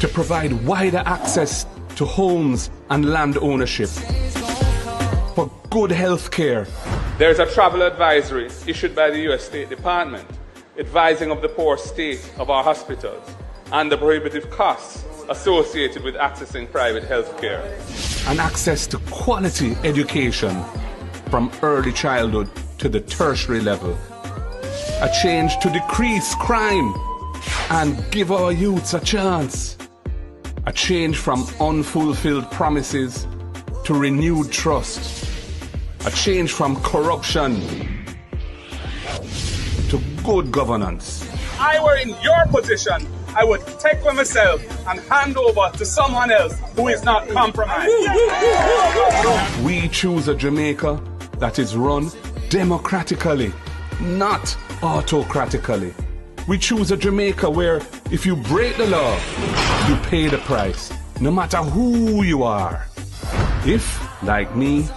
to provide wider access to homes and land ownership, for good health care. There's a travel advisory issued by the U.S. State Department advising of the poor state of our hospitals and the prohibitive costs associated with accessing private health care. And access to quality education from early childhood to the tertiary level. A change to decrease crime and give our youths a chance. A change from unfulfilled promises to renewed trust. A change from corruption to good governance. If I were in your position, I would take for myself and hand over to someone else who is not compromised. We choose a Jamaica that is run democratically, not autocratically. We choose a Jamaica where if you break the law, you pay the price, no matter who you are. If, like me,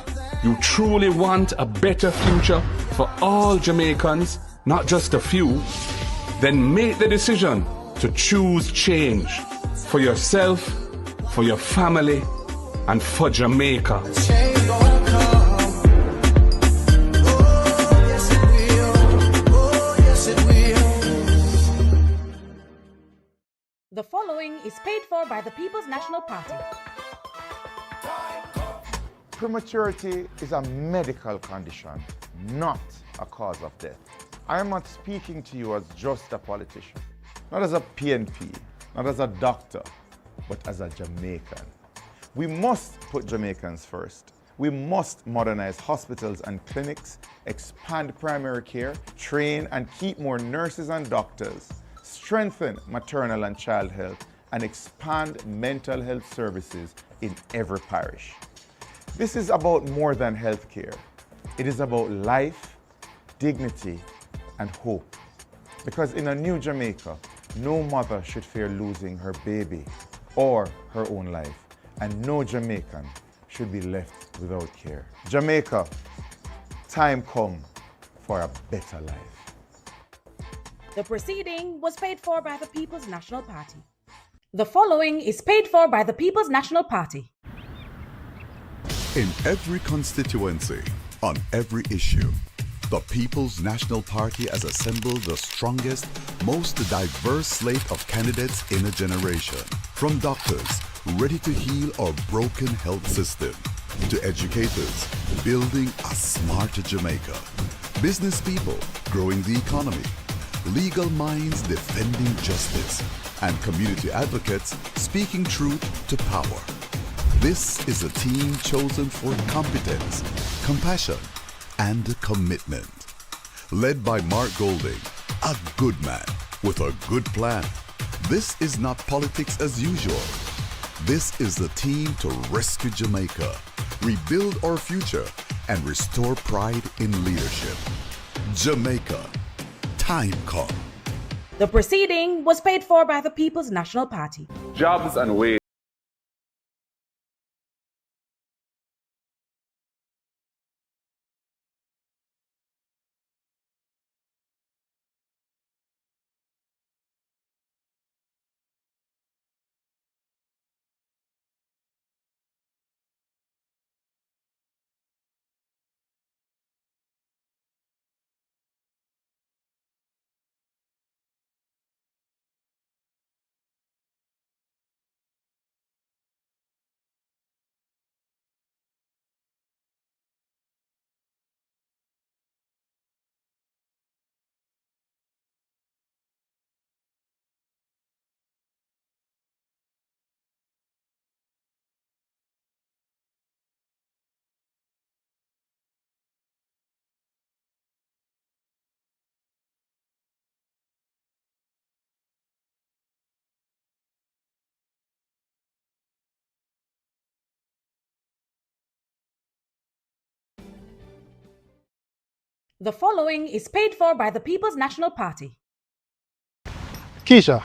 you truly want a better future for all Jamaicans, not just a few, then make the decision to choose change for yourself, for your family, and for Jamaica. The following is paid for by the People's National Party. Prematurity is a medical condition, not a cause of death. I am not speaking to you as just a politician, not as a PNP, not as a doctor, but as a Jamaican. We must put Jamaicans first. We must modernize hospitals and clinics, expand primary care, train and keep more nurses and doctors, strengthen maternal and child health, and expand mental health services in every parish. This is about more than healthcare. It is about life, dignity, and hope. Because in a new Jamaica, no mother should fear losing her baby or her own life, and no Jamaican should be left without care. Jamaica, time come for a better life. The proceeding was paid for by the People's National Party. The following is paid for by the People's National Party. In every constituency, on every issue, the People's National Party has assembled the strongest, most diverse slate of candidates in a generation. From doctors ready to heal our broken health system, to educators building a smarter Jamaica, business people growing the economy, legal minds defending justice, and community advocates speaking truth to power. This is a team chosen for competence, compassion, and commitment. Led by Mark Golding, a good man with a good plan. This is not politics as usual. This is the team to rescue Jamaica, rebuild our future, and restore pride in leadership. Jamaica, time come. The proceeding was paid for by the People's National Party. Jobs and wages. The following is paid for by the People's National Party. Keisha,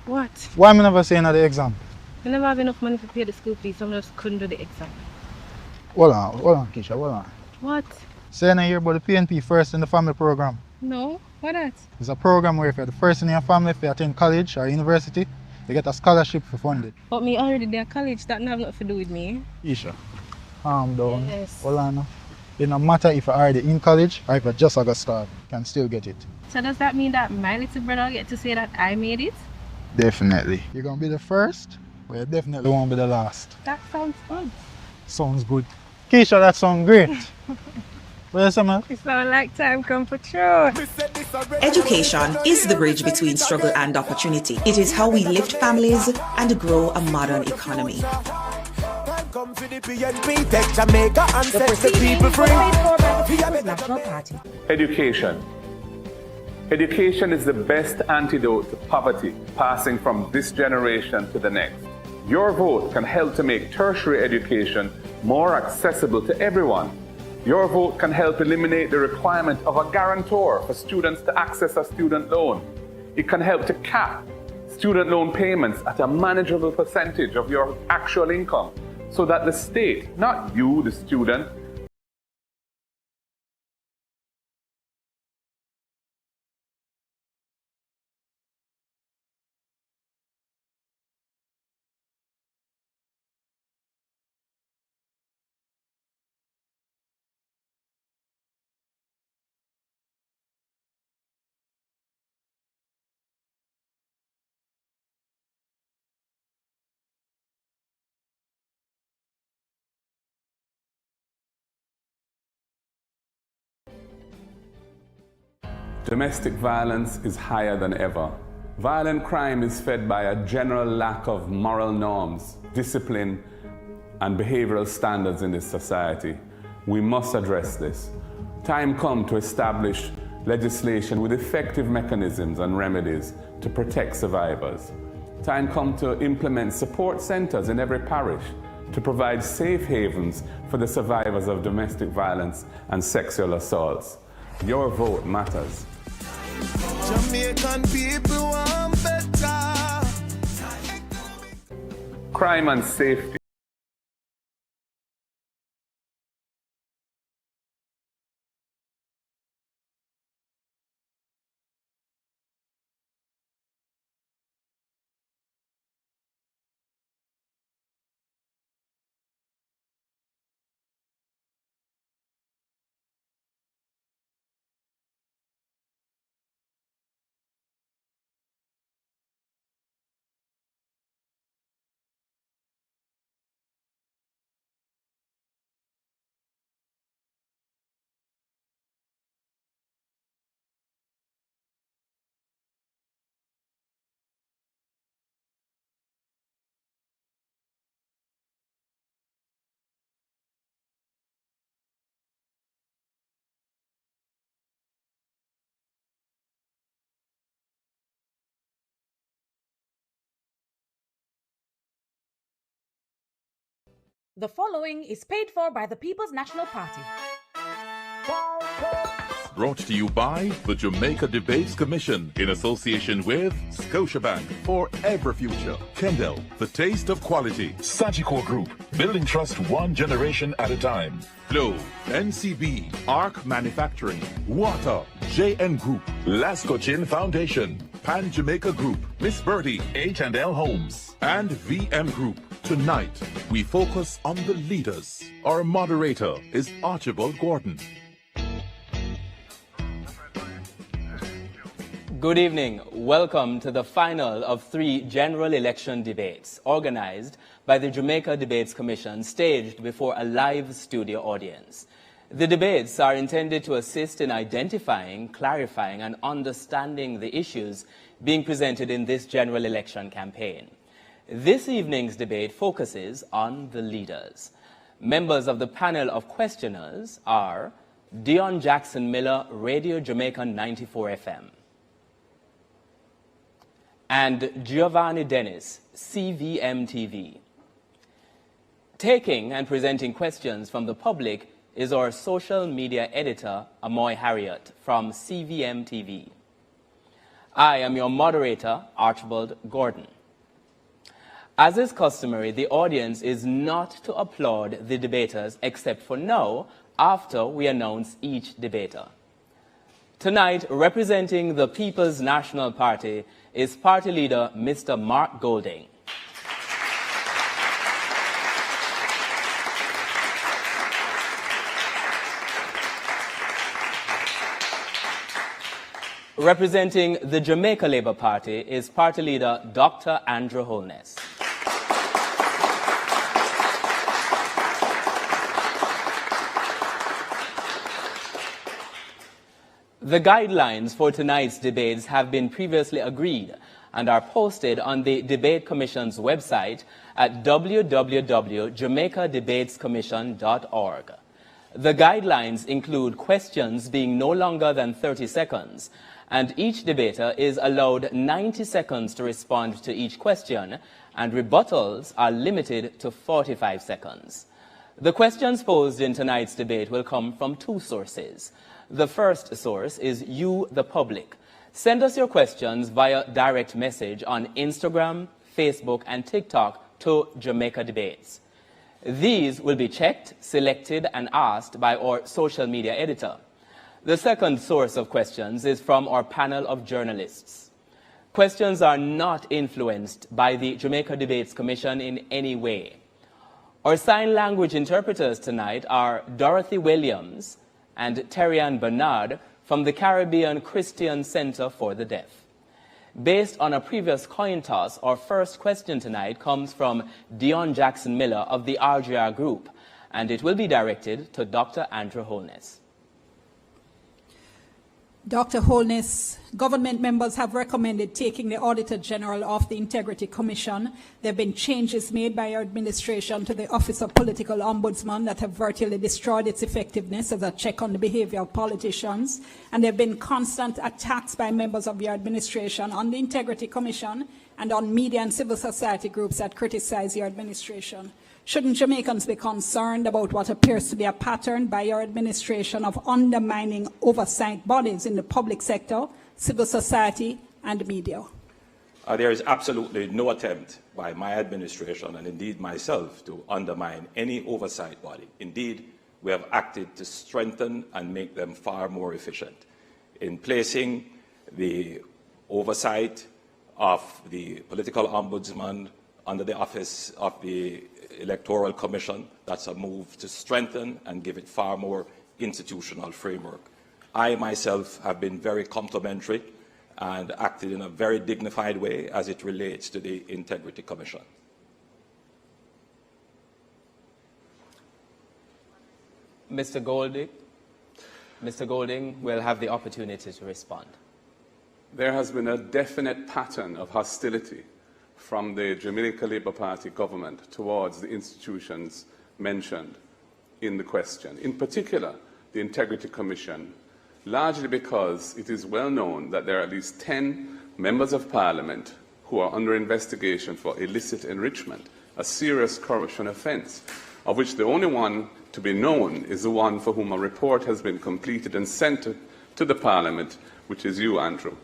What? why am I never saying at the exam? I never have enough money to pay the school fees, so I just couldn't do the exam. Hold on, Keisha, hold on. What? Say I hear about the PNP First in the Family program. No? What that? It's a program where if you're the first in your family, if you attend college or university, They get a scholarship for funded. But me already there college, that have nothing to do with me. Isha, calm down. Yes. Hold on. It no matter if you're already in college or if you just got started, you can still get it. So does that mean that my little brother get to say that I made it? Definitely. You're gonna be the first, but you definitely won't be the last. That sounds good. Sounds good. Keisha, that sounds great. What you say, man? It sounds like time come for sure. Education is the bridge between struggle and opportunity. It is how we lift families and grow a modern economy. The proceeding was paid for by the People's National Party. Education. Education is the best antidote to poverty, passing from this generation to the next. Your vote can help to make tertiary education more accessible to everyone. Your vote can help eliminate the requirement of a guarantor for students to access a student loan. It can help to cap student loan payments at a manageable percentage of your actual income so that the state, not you, the student, domestic violence is higher than ever. Violent crime is fed by a general lack of moral norms, discipline, and behavioral standards in this society. We must address this. Time come to establish legislation with effective mechanisms and remedies to protect survivors. Time come to implement support centers in every parish to provide safe havens for the survivors of domestic violence and sexual assaults. Your vote matters. Jamaican people want better. Crime and safety. The following is paid for by the People's National Party. Brought to you by the Jamaica Debates Commission in association with Scotiabank for Every Future, Kendall, the taste of quality, Sagicor Group, building trust one generation at a time, Flow, NCB, Arc Manufacturing, Water, JN Group, Lasco Chin Foundation, Pan Jamaica Group, Miss Birdie, H&L Homes, and VM Group. Tonight, we focus on the leaders. Our moderator is Archibald Gordon. Good evening. Welcome to the final of 3 general election debates organized by the Jamaica Debates Commission, staged before a live studio audience. The debates are intended to assist in identifying, clarifying, and understanding the issues being presented in this general election campaign. This evening's debate focuses on the leaders. Members of the panel of questioners are Dion Jackson Miller, Radio Jamaica 94 FM, and Giovanni Dennis, CVM TV. Taking and presenting questions from the public is our social media editor, Amoy Harriott, from CVM TV. I am your moderator, Archibald Gordon. As is customary, the audience is not to applaud the debaters except for now, after we announce each debater. Tonight, representing the People's National Party is party leader Mr. Mark Golding. Representing the Jamaica Labour Party is party leader Dr. Andrew Holness. The guidelines for tonight's debates have been previously agreed and are posted on the Debate Commission's website at www.jamaicadebatescommission.org. The guidelines include questions being no longer than 30 seconds, and each debater is allowed 90 seconds to respond to each question, and rebuttals are limited to 45 seconds. The questions posed in tonight's debate will come from two sources. The first source is you, the public. Send us your questions via direct message on Instagram, Facebook, and TikTok to Jamaica Debates. These will be checked, selected, and asked by our social media editor. The second source of questions is from our panel of journalists. Questions are not influenced by the Jamaica Debates Commission in any way. Our sign language interpreters tonight are Dorothy Williams and Terrian Bernard from the Caribbean Christian Center for the Deaf. Based on a previous coin toss, our first question tonight comes from Dion Jackson Miller of the RGR Group, and it will be directed to Dr. Andrew Holness. Dr. Holness, government members have recommended taking the Auditor General off the Integrity Commission. There have been changes made by your administration to the Office of Political Ombudsman that have virtually destroyed its effectiveness as a check on the behavior of politicians. And there have been constant attacks by members of your administration on the Integrity Commission and on media and civil society groups that criticize your administration. Shouldn't Jamaicans be concerned about what appears to be a pattern by your administration of undermining oversight bodies in the public sector, civil society, and media? There is absolutely no attempt by my administration, and indeed myself, to undermine any oversight body. Indeed, we have acted to strengthen and make them far more efficient. In placing the oversight of the political ombudsman under the office of the Electoral Commission, that's a move to strengthen and give it far more institutional framework. I myself have been very complimentary and acted in a very dignified way as it relates to the Integrity Commission. Mr. Golding will have the opportunity to respond. There has been a definite pattern of hostility from the Jamaica Labour Party government towards the institutions mentioned in the question, in particular the Integrity Commission, largely because it is well known that there are at least 10 members of Parliament who are under investigation for illicit enrichment, a serious corruption offence, of which the only one to be known is the one for whom a report has been completed and sent to the Parliament, which is you, Andrew.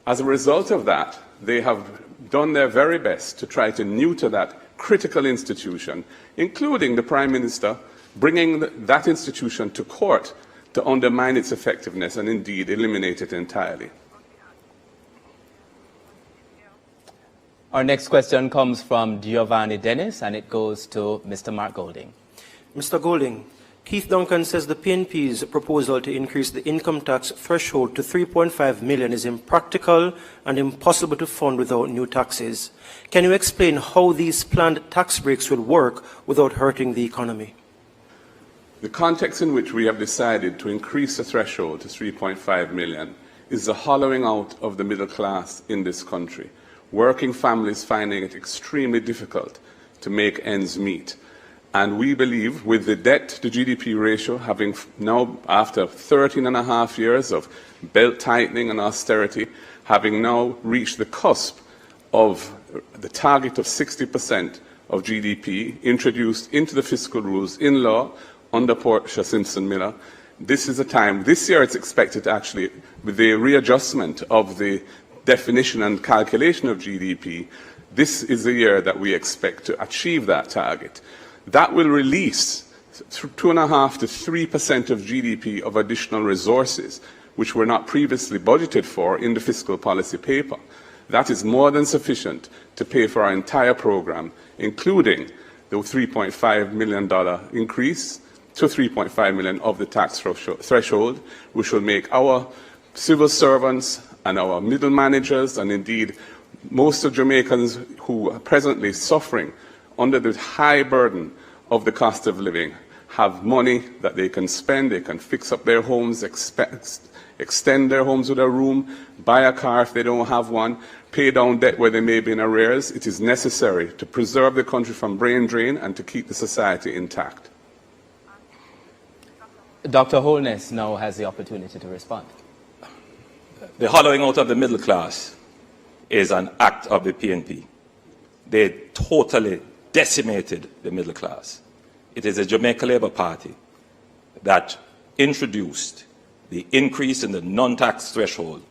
As a result of that, they have done their very best to try to neuter that critical institution, including the Prime Minister bringing that institution to court to undermine its effectiveness and indeed eliminate it entirely. Our next question comes from Giovanni Dennis, and it goes to Mr. Mark Golding. Mr. Golding, Keith Duncan says the PNP's proposal to increase the income tax threshold to $3.5 million is impractical and impossible to fund without new taxes. Can you explain how these planned tax breaks will work without hurting the economy? The context in which we have decided to increase the threshold to $3.5 million is the hollowing out of the middle class in this country. Working families finding it extremely difficult to make ends meet. And we believe with the debt to GDP ratio having now, after 13 and a half years of belt tightening and austerity, having now reached the cusp of the target of 60% of GDP introduced into the fiscal rules in law under Portia Simpson Miller, this is a time, this year it's expected to actually, with the readjustment of the definition and calculation of GDP, this is the year that we expect to achieve that target. That will release 2.5% to 3% of GDP of additional resources, which were not previously budgeted for in the fiscal policy paper. That is more than sufficient to pay for our entire program, including the $3.5 million increase to $3.5 million of the tax threshold, which will make our civil servants and our middle managers, and indeed most of Jamaicans who are presently suffering under the high burden of the cost of living, have money that they can spend, they can fix up their homes, extend their homes with a room, buy a car if they don't have one, pay down debt where they may be in arrears. It is necessary to preserve the country from brain drain and to keep the society intact. Dr. Holness now has the opportunity to respond. The hollowing out of the middle class is an act of the PNP. They totally decimated the middle class. It is the Jamaica Labour Party that introduced the increase in the non-tax threshold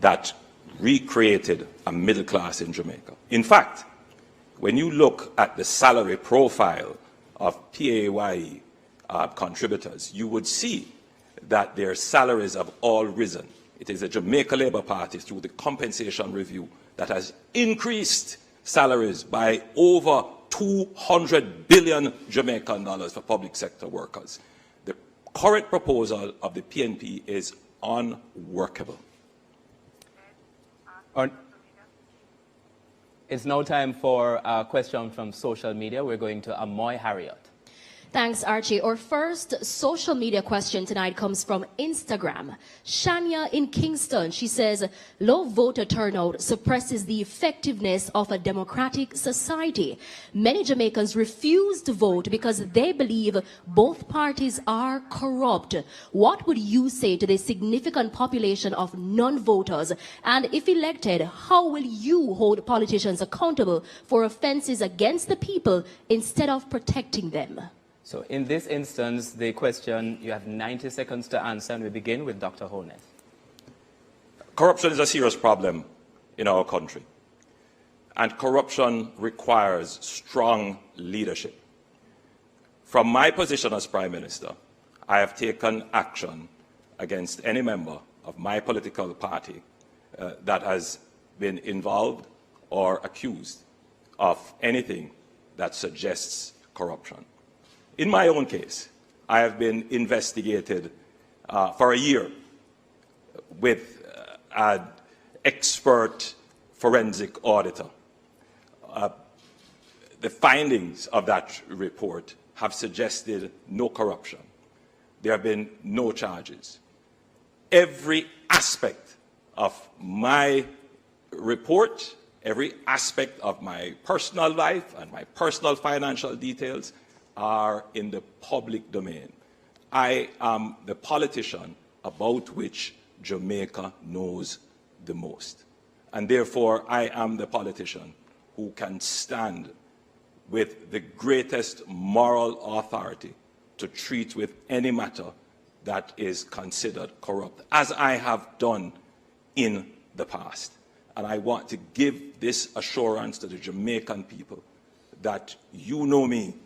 that recreated a middle class in Jamaica. In fact, when you look at the salary profile of PAYE contributors, you would see that their salaries have all risen. It is the Jamaica Labour Party, through the compensation review, that has increased salaries by over 200 billion Jamaican dollars for public sector workers. The current proposal of the PNP is unworkable. It's now time for a question from social media. We're going to Amoy Harriet. Thanks, Archie. Our first social media question tonight comes from Instagram. Shania in Kingston, she says, low voter turnout suppresses the effectiveness of a democratic society. Many Jamaicans refuse to vote because they believe both parties are corrupt. What would you say to the significant population of non-voters? And if elected, how will you hold politicians accountable for offenses against the people instead of protecting them? So in this instance, the question, you have 90 seconds to answer, and we begin with Dr. Holness. Corruption is a serious problem in our country, and corruption requires strong leadership. From my position as Prime Minister, I have taken action against any member of my political party that has been involved or accused of anything that suggests corruption. In my own case, I have been investigated for a year with an expert forensic auditor. The findings of that report have suggested no corruption. There have been no charges. Every aspect of my report, every aspect of my personal life and my personal financial details are in the public domain. I am the politician about which Jamaica knows the most. And therefore, I am the politician who can stand with the greatest moral authority to treat with any matter that is considered corrupt, as I have done in the past. And I want to give this assurance to the Jamaican people that you know me,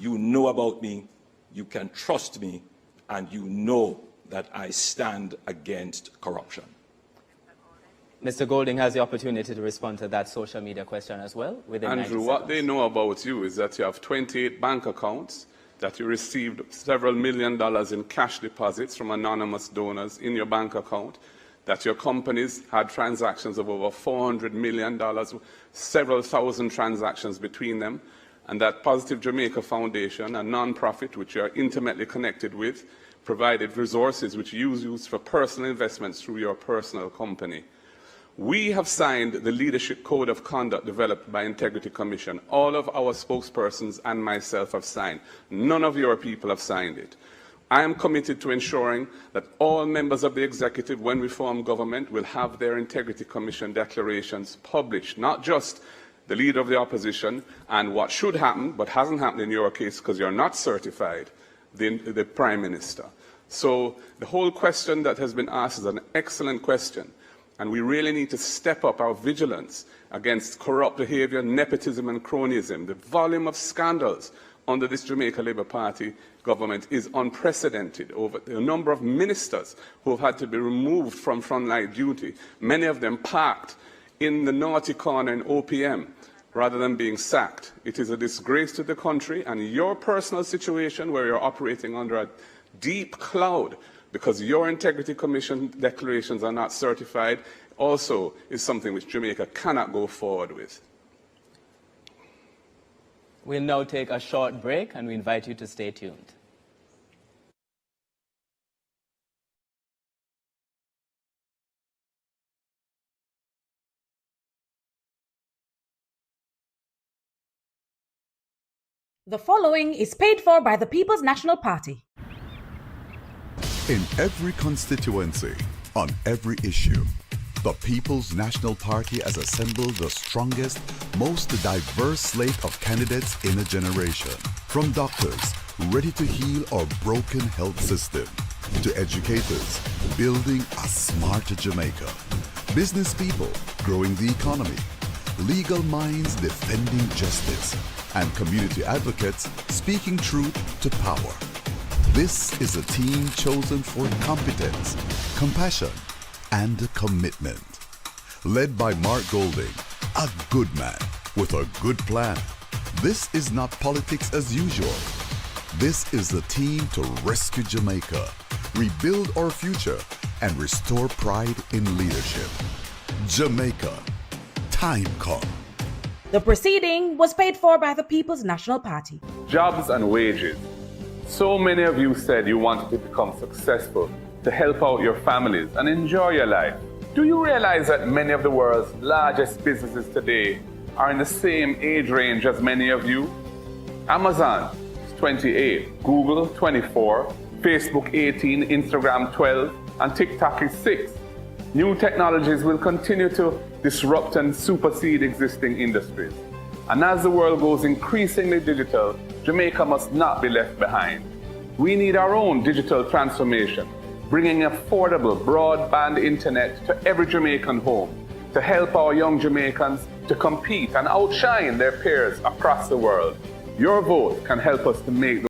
you know about me, you can trust me, and you know that I stand against corruption. Mr. Golding has the opportunity to respond to that social media question as well. Andrew, what they know about you is that you have 28 bank accounts, that you received several $1 million in cash deposits from anonymous donors in your bank account, that your companies had transactions of over $400 million, several thousand transactions between them, and that Positive Jamaica Foundation, a non-profit which you are intimately connected with, provided resources which you use for personal investments through your personal company. We have signed the Leadership Code of Conduct developed by Integrity Commission. All of our spokespersons and myself have signed. None of your people have signed it. I am committed to ensuring that all members of the executive, when we form government, will have their Integrity Commission declarations published, not just the leader of the opposition, and what should happen, but hasn't happened in your case because you're not certified, the Prime Minister. So the whole question that has been asked is an excellent question, and we really need to step up our vigilance against corrupt behavior, nepotism and cronyism. The volume of scandals under this Jamaica Labour Party government is unprecedented. Over the number of ministers who have had to be removed from frontline duty, many of them parked in the naughty corner in OPM rather than being sacked. It is a disgrace to the country, and your personal situation where you're operating under a deep cloud because your Integrity Commission declarations are not certified also is something which Jamaica cannot go forward with. We'll now take a short break, and we invite you to stay tuned. The following is paid for by the People's National Party. In every constituency, on every issue, the People's National Party has assembled the strongest, most diverse slate of candidates in a generation. From doctors ready to heal our broken health system, to educators building a smarter Jamaica, business people growing the economy, legal minds defending justice, and community advocates speaking truth to power. This is a team chosen for competence, compassion, and commitment. Led by Mark Golding, a good man with a good plan. This is not politics as usual. This is the team to rescue Jamaica, rebuild our future, and restore pride in leadership. Jamaica, time come. The proceeding was paid for by the People's National Party. Jobs and wages. So many of you said you wanted to become successful, to help out your families and enjoy your life. Do you realize that many of the world's largest businesses today are in the same age range as many of you? Amazon is 28, Google 24, Facebook 18, Instagram 12, and TikTok is 6. New technologies will continue to disrupt and supersede existing industries. And as the world goes increasingly digital, Jamaica must not be left behind. We need our own digital transformation, bringing affordable broadband internet to every Jamaican home to help our young Jamaicans to compete and outshine their peers across the world. Your vote can help us to make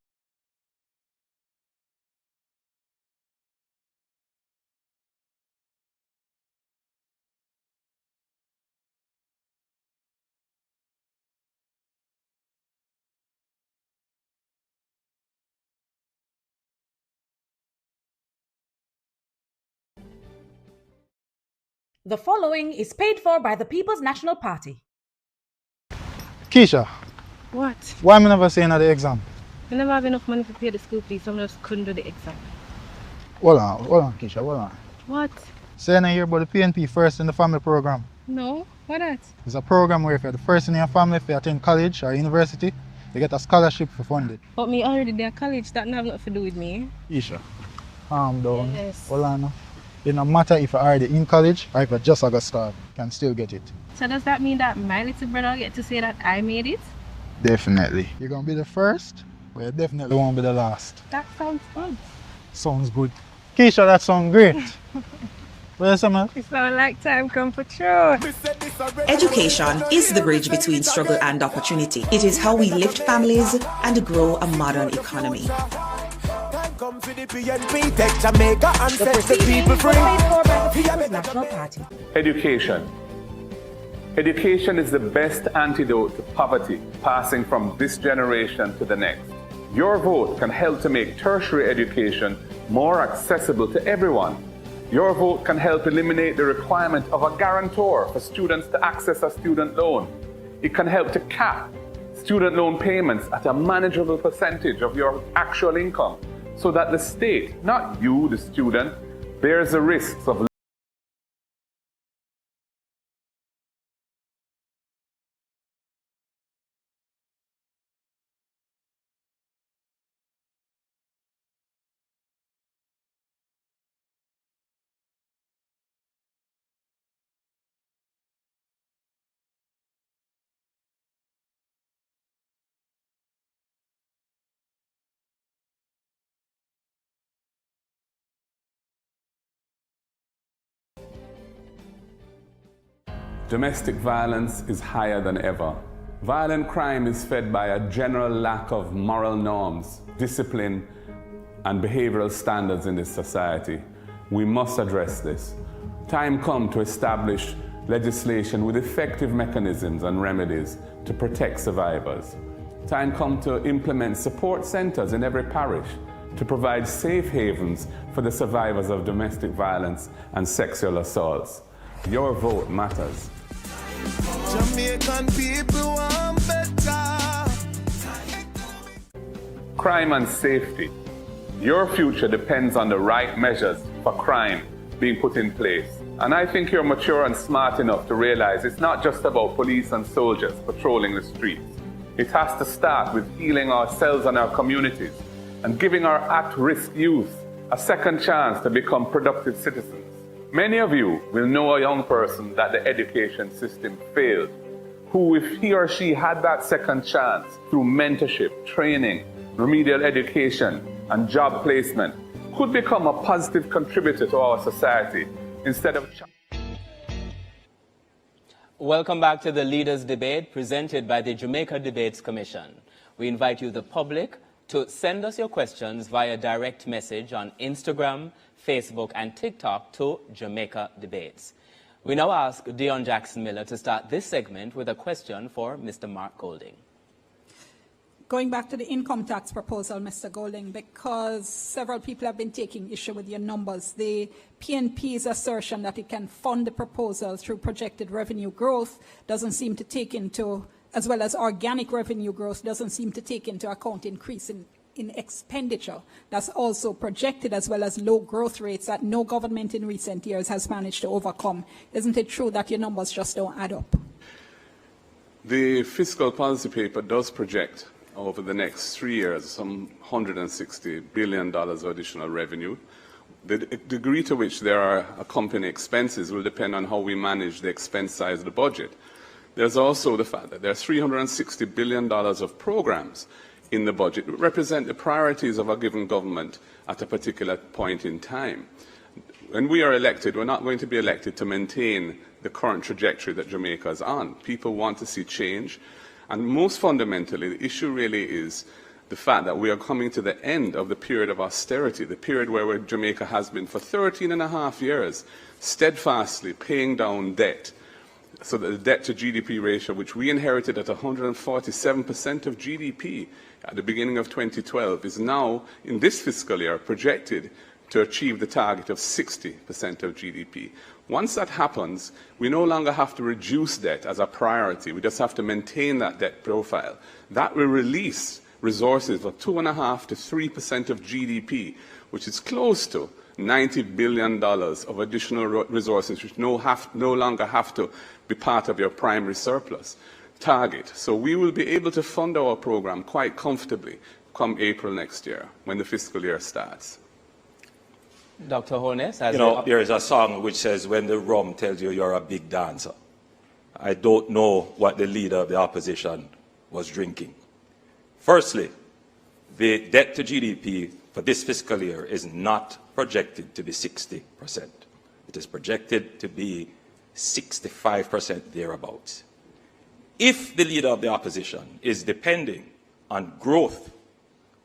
The following is paid for by the People's National Party. Keisha, What? why am I never saying at the exam? I never have enough money to pay the school fees, so I just couldn't do the exam. Hold on, Keisha, hold on. What? Say I hear about the PNP First in the Family program. No? Why not? It's a program where if you're the first in your family, if you attend college or university, you get a scholarship for funded. But me already there at college, that have nothing to do with me. Keisha, calm down. Yes. Hold on. It no matter if you're already in college or if you just got started, you can still get it. So does that mean that my little brother get to say that I made it? Definitely. You're gonna be the first, but you definitely won't be the last. That sounds good. Sounds good. Keisha, that sounds great. Where's the man? It sounds like time come for sure. Education is the bridge between struggle and opportunity. It is how we lift families and grow a modern economy. The proceeding was paid for by the People's National Party. Education. Education is the best antidote to poverty, passing from this generation to the next. Your vote can help to make tertiary education more accessible to everyone. Your vote can help eliminate the requirement of a guarantor for students to access a student loan. It can help to cap student loan payments at a manageable percentage of your actual income, so that the state, not you, the student, bears the risks of Domestic violence is higher than ever. Violent crime is fed by a general lack of moral norms, discipline, and behavioral standards in this society. We must address this. Time come to establish legislation with effective mechanisms and remedies to protect survivors. Time come to implement support centers in every parish to provide safe havens for the survivors of domestic violence and sexual assaults. Your vote matters. Jamaican people want better. Crime and safety. Your future depends on the right measures for crime being put in place. And I think you're mature and smart enough to realize it's not just about police and soldiers patrolling the streets. It has to start with healing ourselves and our communities and giving our at-risk youth a second chance to become productive citizens. Many of you will know a young person that the education system failed, who, if he or she had that second chance through mentorship, training, remedial education, and job placement, could become a positive contributor to our society instead of... Welcome back to the Leaders' Debate presented by the Jamaica Debates Commission. We invite you, the public, to send us your questions via direct message on Instagram, Facebook, and TikTok to Jamaica Debates. We now ask Dion Jackson-Miller to start this segment with a question for Mr. Mark Golding. Going back to the income tax proposal, Mr. Golding, because several people have been taking issue with your numbers. The PNP's assertion that it can fund the proposal through projected revenue growth doesn't seem to take into, as well as organic revenue growth, doesn't seem to take into account increase in expenditure. That's also projected, as well as low growth rates that no government in recent years has managed to overcome. Isn't it true that your numbers just don't add up? The fiscal policy paper does project over the next 3 years some $160 billion of additional revenue. The degree to which there are accompanying expenses will depend on how we manage the expense side of the budget. There's also the fact that there are $360 billion of programs in the budget that represent the priorities of a given government at a particular point in time. When we are elected, we're not going to be elected to maintain the current trajectory that Jamaica is on. People want to see change. And most fundamentally, the issue really is the fact that we are coming to the end of the period of austerity, the period where Jamaica has been for 13 and a half years, steadfastly paying down debt. So that the debt to GDP ratio, which we inherited at 147% of GDP at the beginning of 2012, is now, in this fiscal year, projected to achieve the target of 60% of GDP. Once that happens, we no longer have to reduce debt as a priority. We just have to maintain that debt profile. That will release resources of 2.5% to 3% of GDP, which is close to $90 billion of additional resources, which no longer have to be part of your primary surplus target. So we will be able to fund our program quite comfortably come April next year, when the fiscal year starts. Dr. Holness? There is a song which says, when the rum tells you you're a big dancer. I don't know what the leader of the opposition was drinking. Firstly, the debt to GDP for this fiscal year is not projected to be 60%. It is projected to be 65% thereabouts. If the leader of the opposition is depending on growth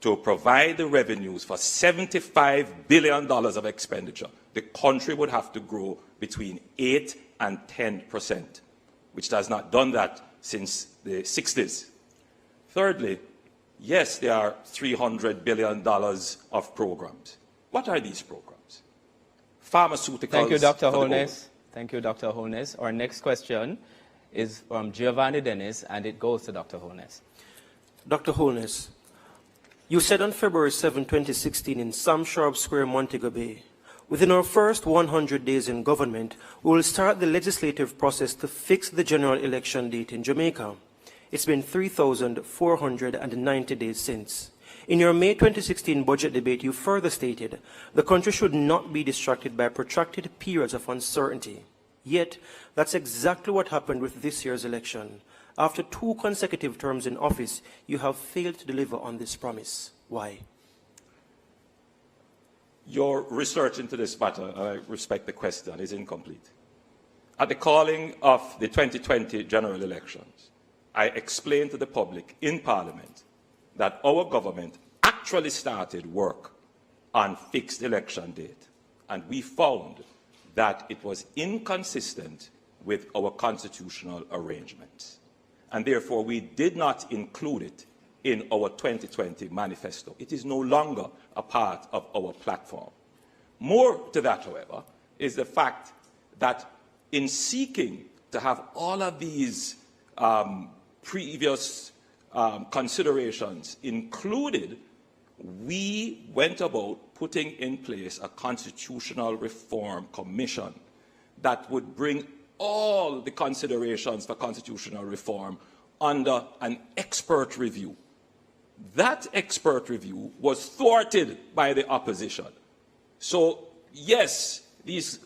to provide the revenues for $75 billion of expenditure, the country would have to grow between 8 and 10%, which has not done that since the 60s. Thirdly, yes, there are $300 billion of programs. What are these programs? Pharmaceuticals. Thank you, Dr. Holness. Thank you, Dr. Holness. Our next question is from Giovanni Dennis, and it goes to Dr. Holness. Dr. Holness, you said on February 7, 2016 in Sam Sharp Square, Montego Bay, within our first 100 days in government, we will start the legislative process to fix the general election date in Jamaica. It's been 3,490 days since. In your May 2016 budget debate, you further stated, the country should not be distracted by protracted periods of uncertainty. Yet, that's exactly what happened with this year's election. After 2 consecutive terms in office, you have failed to deliver on this promise. Why? Your research into this matter, and I respect the question, is incomplete. At the calling of the 2020 general elections, I explained to the public in Parliament that our government actually started work on fixed election date, and we found that it was inconsistent with our constitutional arrangements, and therefore we did not include it in our 2020 manifesto. It is no longer a part of our platform. More to that, however, is the fact that in seeking to have all of these previous considerations included, we went about putting in place a constitutional reform commission that would bring all the considerations for constitutional reform under an expert review. That expert review was thwarted by the opposition. So, yes, these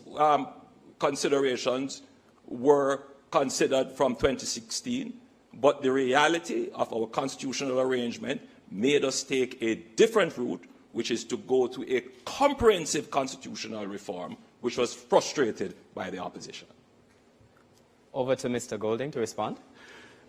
considerations were considered from 2016, but the reality of our constitutional arrangement made us take a different route, which is to go to a comprehensive constitutional reform, which was frustrated by the opposition. Over to Mr. Golding to respond.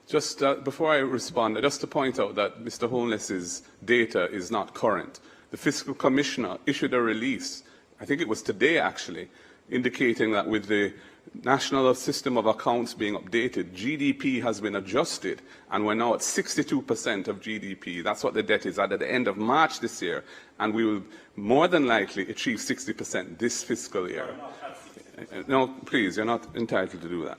Just before I respond, just to point out that Mr. Holness's data is not current. The Fiscal Commissioner issued a release, I think it was today actually, indicating that with the National System of Accounts being updated, GDP has been adjusted, and we're now at 62% of GDP. That's what the debt is at the end of March this year, and we will more than likely achieve 60% this fiscal year. No, please, you're not entitled to do that.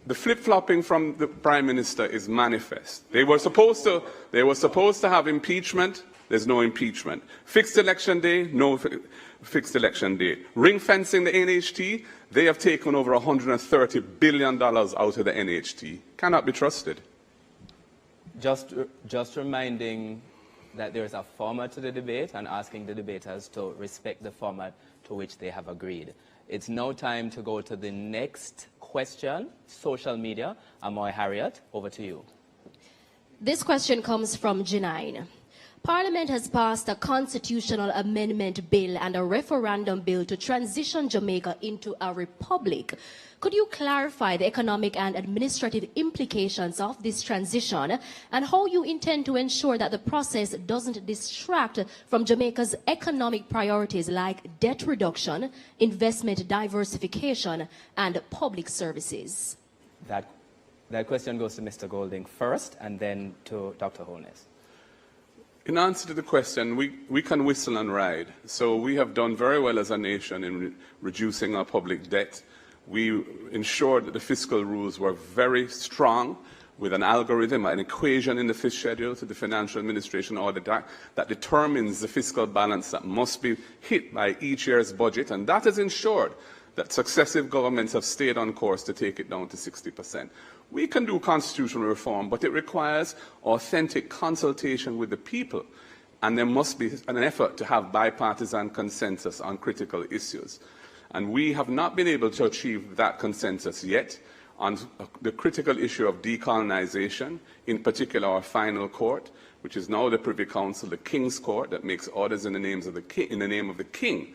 The flip-flopping from the Prime Minister is manifest. They were supposed to have impeachment. There's no impeachment. Fixed election day, no fixed election day. Ring fencing the NHT, they have taken over $130 billion out of the NHT. Cannot be trusted. Just reminding that there is a format to the debate and asking the debaters to respect the format to which they have agreed. It's now time to go to the next question, social media. Amoy Harriet, over to you. This question comes from Janine. Parliament has passed a constitutional amendment bill and a referendum bill to transition Jamaica into a republic. Could you clarify the economic and administrative implications of this transition and how you intend to ensure that the process doesn't distract from Jamaica's economic priorities like debt reduction, investment diversification, and public services? That question goes to Mr. Golding first and then to Dr. Holness. In answer to the question, we can whistle and ride. So we have done very well as a nation in reducing our public debt. We ensured that the fiscal rules were very strong with an algorithm, an equation in the fiscal schedule to the Financial Administration Audit Act that determines the fiscal balance that must be hit by each year's budget, and that has ensured that successive governments have stayed on course to take it down to 60%. We can do constitutional reform, but it requires authentic consultation with the people, and there must be an effort to have bipartisan consensus on critical issues. And we have not been able to achieve that consensus yet on the critical issue of decolonization, in particular our final court, which is now the Privy Council, the King's Court, that makes orders in the name of the King,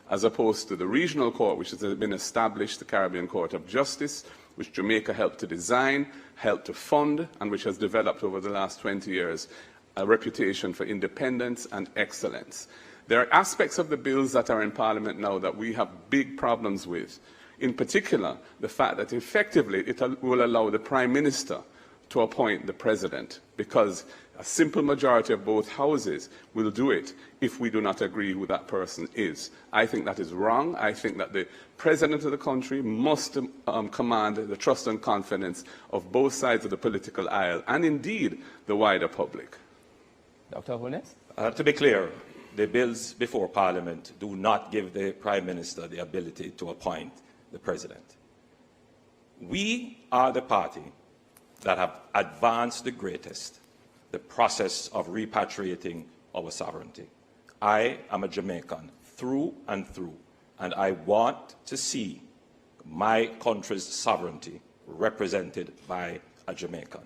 as opposed to the regional court, which has been established, the Caribbean Court of Justice, which Jamaica helped to design, helped to fund, and which has developed over the last 20 years a reputation for independence and excellence. There are aspects of the bills that are in Parliament now that we have big problems with. In particular, the fact that effectively it will allow the Prime Minister to appoint the President, because a simple majority of both houses will do it if we do not agree who that person is. I think that is wrong. I think that the President of the country must command the trust and confidence of both sides of the political aisle, and indeed the wider public. Dr. Holness? To be clear, the bills before Parliament do not give the Prime Minister the ability to appoint the President. We are the party that have advanced the greatest, the process of repatriating our sovereignty. I am a Jamaican through and through, and I want to see my country's sovereignty represented by a Jamaican.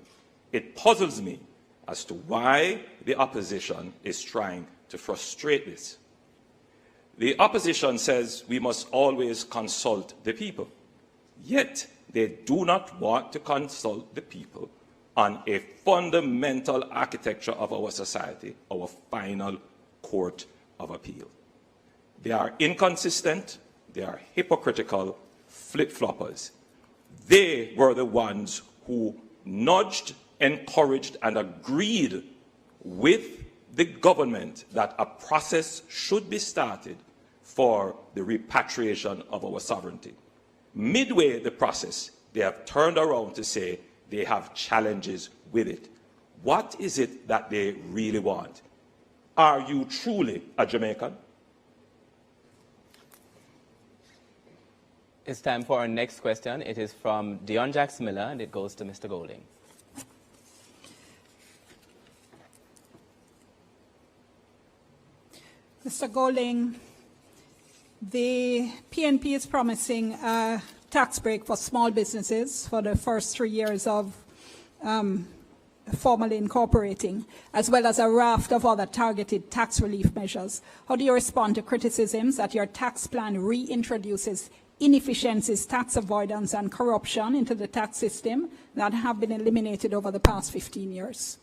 It puzzles me as to why the opposition is trying to frustrate this. The opposition says we must always consult the people, yet they do not want to consult the people on a fundamental architecture of our society, our final court of appeal. They are inconsistent, they are hypocritical, flip-floppers. They were the ones who nudged, encouraged, and agreed with the government that a process should be started for the repatriation of our sovereignty. Midway the process, they have turned around to say they have challenges with it. What is it that they really want? Are you truly a Jamaican? It's time for our next question. It is from Dion Jacks Miller, and it goes to Mr. Golding. Mr. Golding, the PNP is promising a tax break for small businesses for the first 3 years of formally incorporating, as well as a raft of other targeted tax relief measures. How do you respond to criticisms that your tax plan reintroduces inefficiencies, tax avoidance, and corruption into the tax system that have been eliminated over the past 15 years?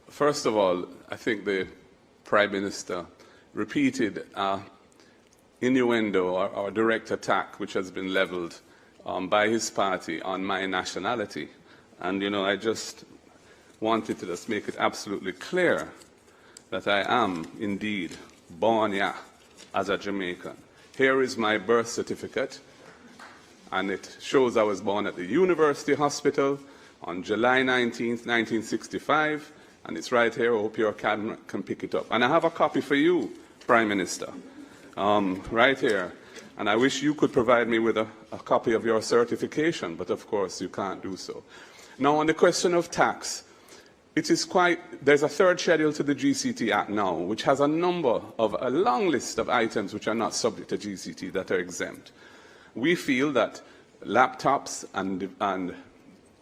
First of all, I think the Prime Minister repeated innuendo or direct attack which has been leveled by his party on my nationality. And, you know, I just wanted to just make it absolutely clear that I am indeed born here as a Jamaican. Here is my birth certificate, and it shows I was born at the University Hospital on July 19th, 1965, and it's right here. I hope your camera can pick it up. And I have a copy for you, Prime Minister, right here. And I wish you could provide me with a copy of your certification, but of course you can't do so. Now, on the question of tax, there's a third schedule to the GCT Act now, which has a long list of items which are not subject to GCT that are exempt. We feel that laptops and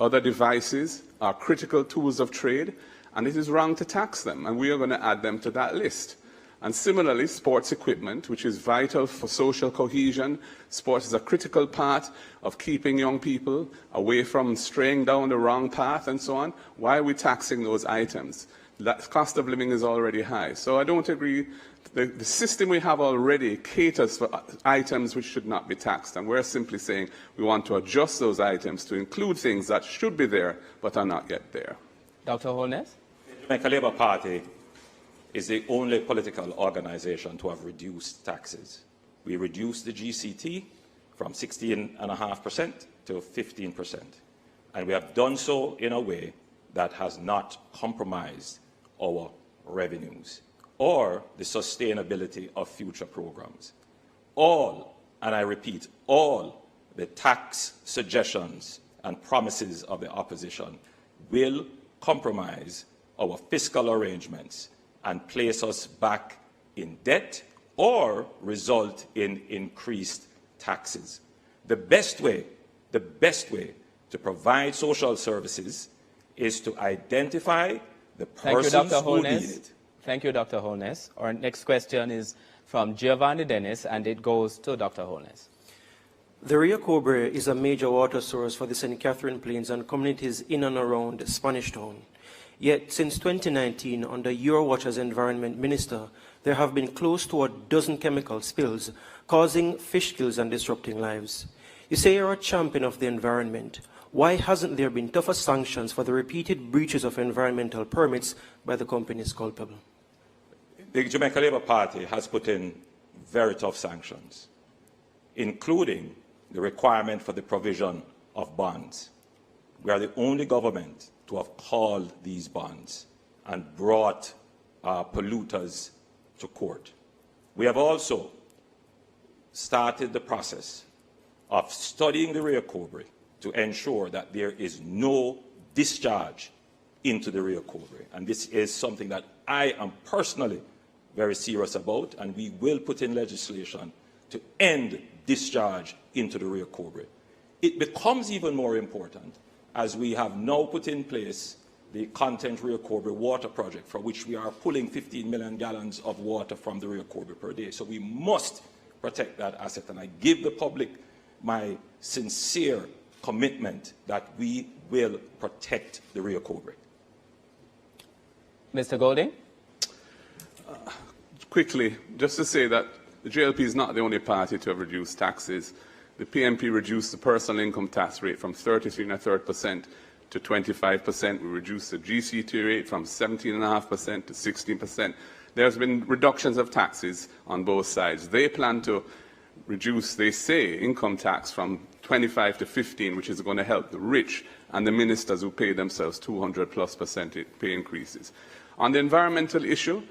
other devices are critical tools of trade, and it is wrong to tax them, and we are going to add them to that list. And similarly, sports equipment, which is vital for social cohesion. Sports is a critical part of keeping young people away from straying down the wrong path and so on. Why are we taxing those items? The cost of living is already high. So I don't agree. The system we have already caters for items which should not be taxed. And we're simply saying we want to adjust those items to include things that should be there but are not yet there. Dr. Holness? The Jamaica Labour Party is the only political organization to have reduced taxes. We reduced the GCT from 16.5% to 15%. And we have done so in a way that has not compromised our revenues or the sustainability of future programs. All, and I repeat, all the tax suggestions and promises of the opposition will compromise our fiscal arrangements and place us back in debt or result in increased taxes. The best way to provide social services is to identify the persons who need it. Thank you, Dr. Holness. Our next question is from Giovanni Dennis, and it goes to Dr. Holness. The Rio Cobre is a major water source for the St. Catherine Plains and communities in and around Spanish Town. Yet, since 2019, under your watch as Environment Minister, there have been close to a dozen chemical spills, causing fish kills and disrupting lives. You say you're a champion of the environment. Why hasn't there been tougher sanctions for the repeated breaches of environmental permits by the companies culpable? The Jamaica Labour Party has put in very tough sanctions, including the requirement for the provision of bonds. We are the only government to have called these bonds and brought polluters to court. We have also started the process of studying the Rio Cobre to ensure that there is no discharge into the Rio Cobre. And this is something that I am personally very serious about, and we will put in legislation to end discharge into the Rio Cobre. It becomes even more important as we have now put in place the Content Rio Cobre water project, for which we are pulling 15 million gallons of water from the Rio Cobre per day. So we must protect that asset, and I give the public my sincere commitment that we will protect the real culprit. Mr. Golding? Quickly, just to say that the JLP is not the only party to have reduced taxes. The PNP reduced the personal income tax rate from 33.33% to 25%. We reduced the GCT rate from 17.5% to 16%. There's been reductions of taxes on both sides. They plan to reduce, they say, income tax from 25 to 15, which is going to help the rich and the ministers who pay themselves 200+ % pay increases. On the environmental issue,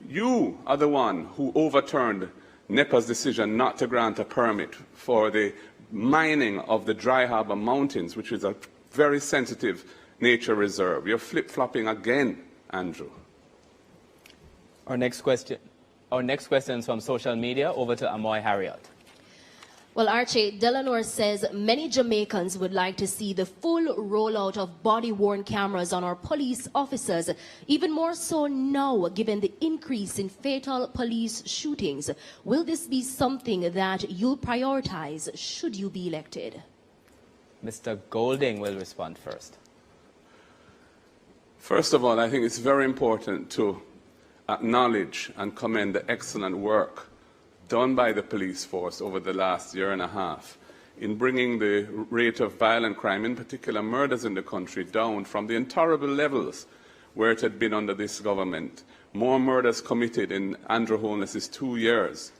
you are the one who overturned NEPA's decision not to grant a permit for the mining of the Dry Harbour Mountains, which is a very sensitive nature reserve. You're flip-flopping again, Andrew. Our next question is from social media. Over to Amoy Harriot. Well, Archie, Delanore says many Jamaicans would like to see the full rollout of body-worn cameras on our police officers, even more so now, given the increase in fatal police shootings. Will this be something that you'll prioritize should you be elected? Mr. Golding will respond first. First of all, I think it's very important to acknowledge and commend the excellent work done by the police force over the last year and a half in bringing the rate of violent crime, in particular murders in the country, down from the intolerable levels where it had been under this government. More murders committed in Andrew Holness's 2 years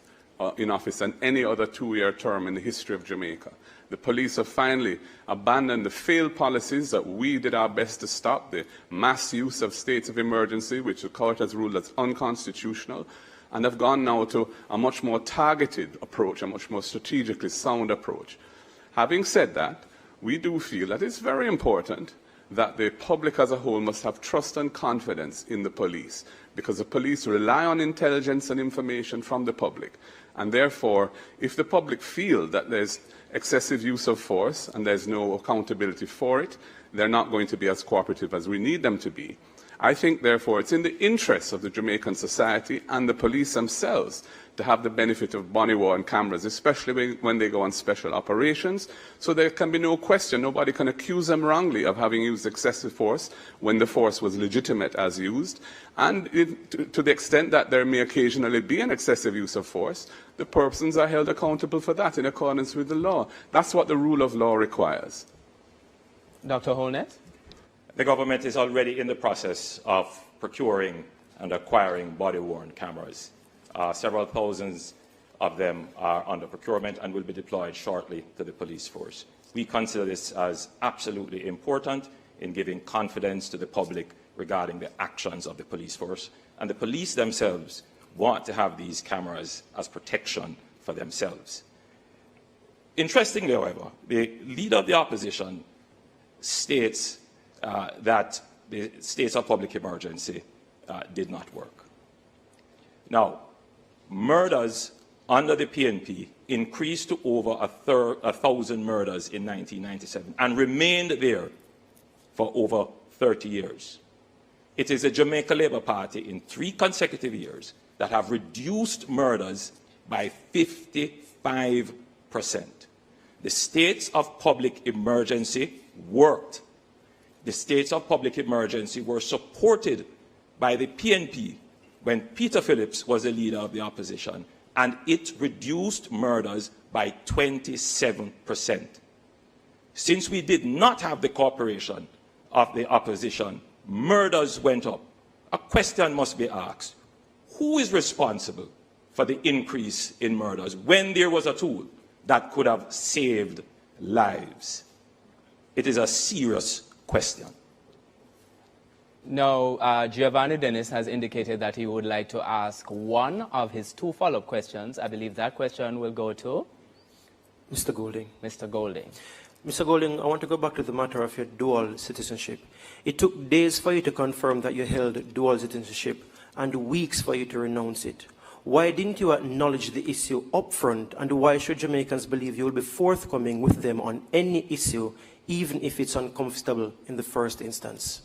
in office than any other 2-year term in the history of Jamaica. The police have finally abandoned the failed policies that we did our best to stop, the mass use of states of emergency, which the court has ruled as unconstitutional, and have gone now to a much more targeted approach, a much more strategically sound approach. Having said that, we do feel that it's very important that the public as a whole must have trust and confidence in the police, because the police rely on intelligence and information from the public. And therefore, if the public feel that there's excessive use of force and there's no accountability for it, they're not going to be as cooperative as we need them to be. I think, therefore, it's in the interests of the Jamaican society and the police themselves to have the benefit of body-worn cameras, especially when they go on special operations, so there can be no question, nobody can accuse them wrongly of having used excessive force when the force was legitimate as used. And to the extent that there may occasionally be an excessive use of force, the persons are held accountable for that in accordance with the law. That's what the rule of law requires. Dr. Holness? The government is already in the process of procuring and acquiring body-worn cameras. Several thousands of them are under procurement and will be deployed shortly to the police force. We consider this as absolutely important in giving confidence to the public regarding the actions of the police force. And the police themselves want to have these cameras as protection for themselves. Interestingly, however, the leader of the opposition states that the states of public emergency did not work. Now, murders under the PNP increased to over 1,000 murders in 1997 and remained there for over 30 years. It is the Jamaica Labour Party in 3 consecutive years that have reduced murders by 55%. The states of public emergency worked. The states of public emergency were supported by the PNP when Peter Phillips was the leader of the opposition, and it reduced murders by 27%. Since we did not have the cooperation of the opposition, murders went up. A question must be asked: who is responsible for the increase in murders when there was a tool that could have saved lives? It is a serious question. Now, Giovanni Dennis has indicated that he would like to ask one of his 2 follow-up questions. I believe that question will go to Mr. Golding. Mr. Golding. Mr. Golding, I want to go back to the matter of your dual citizenship. It took days for you to confirm that you held dual citizenship and weeks for you to renounce it. Why didn't you acknowledge the issue up front, and why should Jamaicans believe you will be forthcoming with them on any issue, even if it's uncomfortable in the first instance?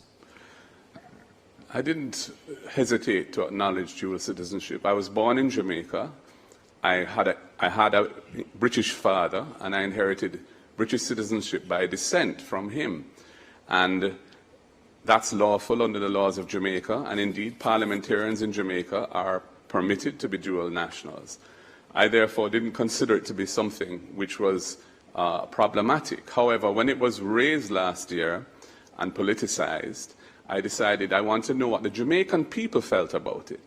I didn't hesitate to acknowledge dual citizenship. I was born in Jamaica. I had a British father, and I inherited British citizenship by descent from him. And that's lawful under the laws of Jamaica, and indeed parliamentarians in Jamaica are permitted to be dual nationals. I therefore didn't consider it to be something which was problematic. However, when it was raised last year and politicized, I decided I want to know what the Jamaican people felt about it,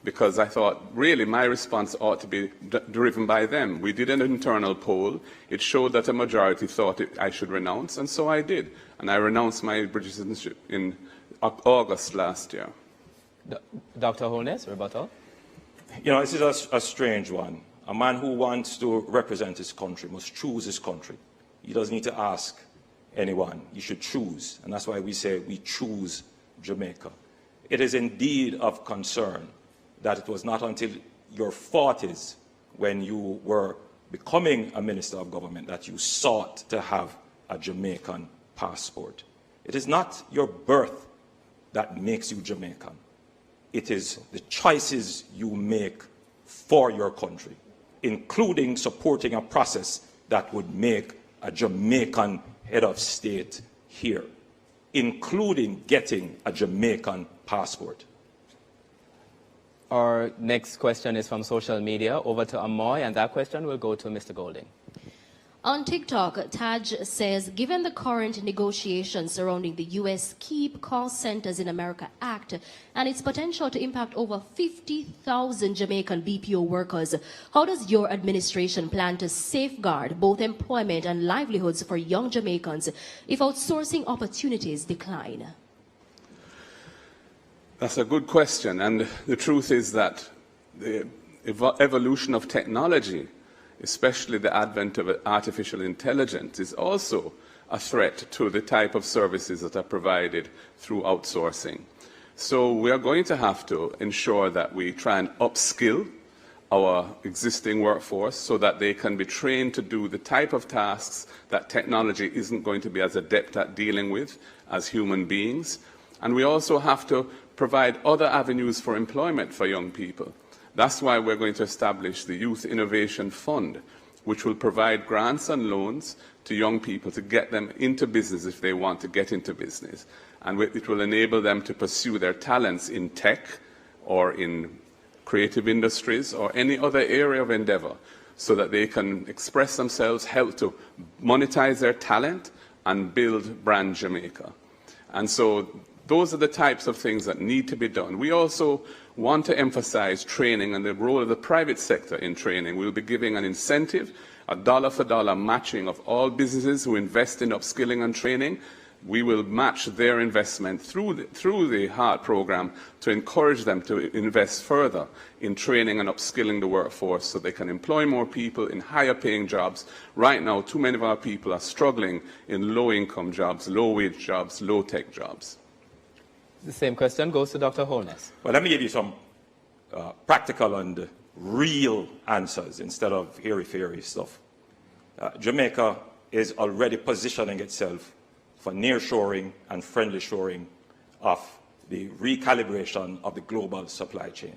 because I thought really my response ought to be driven by them. We did an internal poll. It showed that a majority thought I should renounce, and so I did. And I renounced my British citizenship in August last year. Dr. Holness, rebuttal. You know, this is a strange one. A man who wants to represent his country must choose his country. He doesn't need to ask anyone. He should choose. And that's why we say we choose Jamaica. It is indeed of concern that it was not until your 40s, when you were becoming a minister of government, that you sought to have a Jamaican passport. It is not your birth that makes you Jamaican. It is the choices you make for your country, including supporting a process that would make a Jamaican head of state here, including getting a Jamaican passport. Our next question is from social media. Over to Amoy, and that question will go to Mr. Golding. On TikTok, Taj says, given the current negotiations surrounding the U.S. Keep Call Centers in America Act and its potential to impact over 50,000 Jamaican BPO workers, how does your administration plan to safeguard both employment and livelihoods for young Jamaicans if outsourcing opportunities decline? That's a good question, and the truth is that the evolution of technology, especially the advent of artificial intelligence, is also a threat to the type of services that are provided through outsourcing. So we are going to have to ensure that we try and upskill our existing workforce so that they can be trained to do the type of tasks that technology isn't going to be as adept at dealing with as human beings. And we also have to provide other avenues for employment for young people. That's why we're going to establish the Youth Innovation Fund, which will provide grants and loans to young people to get them into business if they want to get into business. And it will enable them to pursue their talents in tech or in creative industries or any other area of endeavor so that they can express themselves, help to monetize their talent and build brand Jamaica. And so those are the types of things that need to be done. We also want to emphasize training and the role of the private sector in training. We'll be giving an incentive, a dollar-for-dollar matching of all businesses who invest in upskilling and training. We will match their investment through the HEART program to encourage them to invest further in training and upskilling the workforce so they can employ more people in higher paying jobs. Right now, too many of our people are struggling in low-income jobs, low-wage jobs, low-tech jobs. The same question goes to Dr. Holness. Well, let me give you some practical and real answers instead of airy-fairy stuff. Jamaica is already positioning itself for nearshoring and friendly shoring of the recalibration of the global supply chain.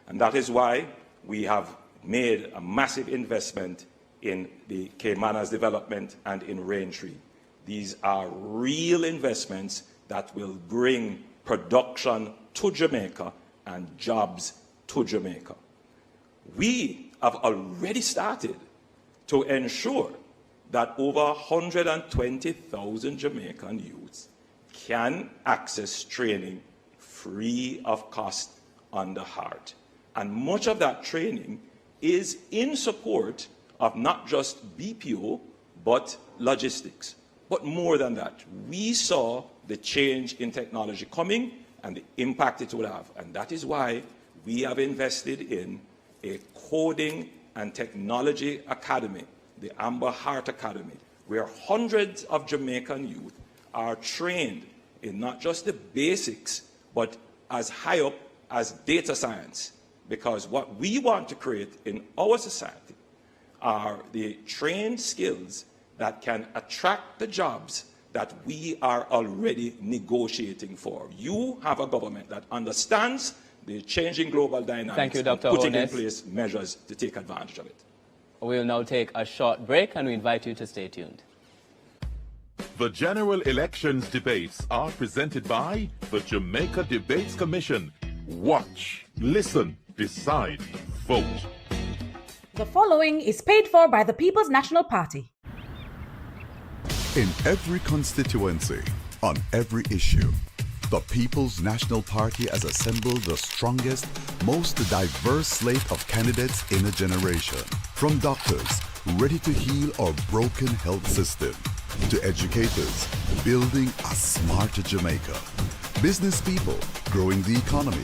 And that is why we have made a massive investment in the Caymana's development and in Raintree. These are real investments that will bring production to Jamaica and jobs to Jamaica. We have already started to ensure that over 120,000 Jamaican youths can access training free of cost under HEART. And much of that training is in support of not just BPO, but logistics. But more than that, we saw the change in technology coming and the impact it would have. And that is why we have invested in a coding and technology academy, the Amber Heart Academy, where hundreds of Jamaican youth are trained in not just the basics, but as high up as data science. Because what we want to create in our society are the trained skills that can attract the jobs that we are already negotiating for. You have a government that understands the changing global dynamics. Thank you, Dr. and putting Holness. in place measures to take advantage of it. We will now take a short break and we invite you to stay tuned. The general elections debates are presented by the Jamaica Debates Commission. Watch, listen, decide, vote. The following is paid for by the People's National Party. In every constituency, on every issue, the People's National Party has assembled the strongest, most diverse slate of candidates in a generation. From doctors ready to heal our broken health system, to educators building a smarter Jamaica, business people growing the economy,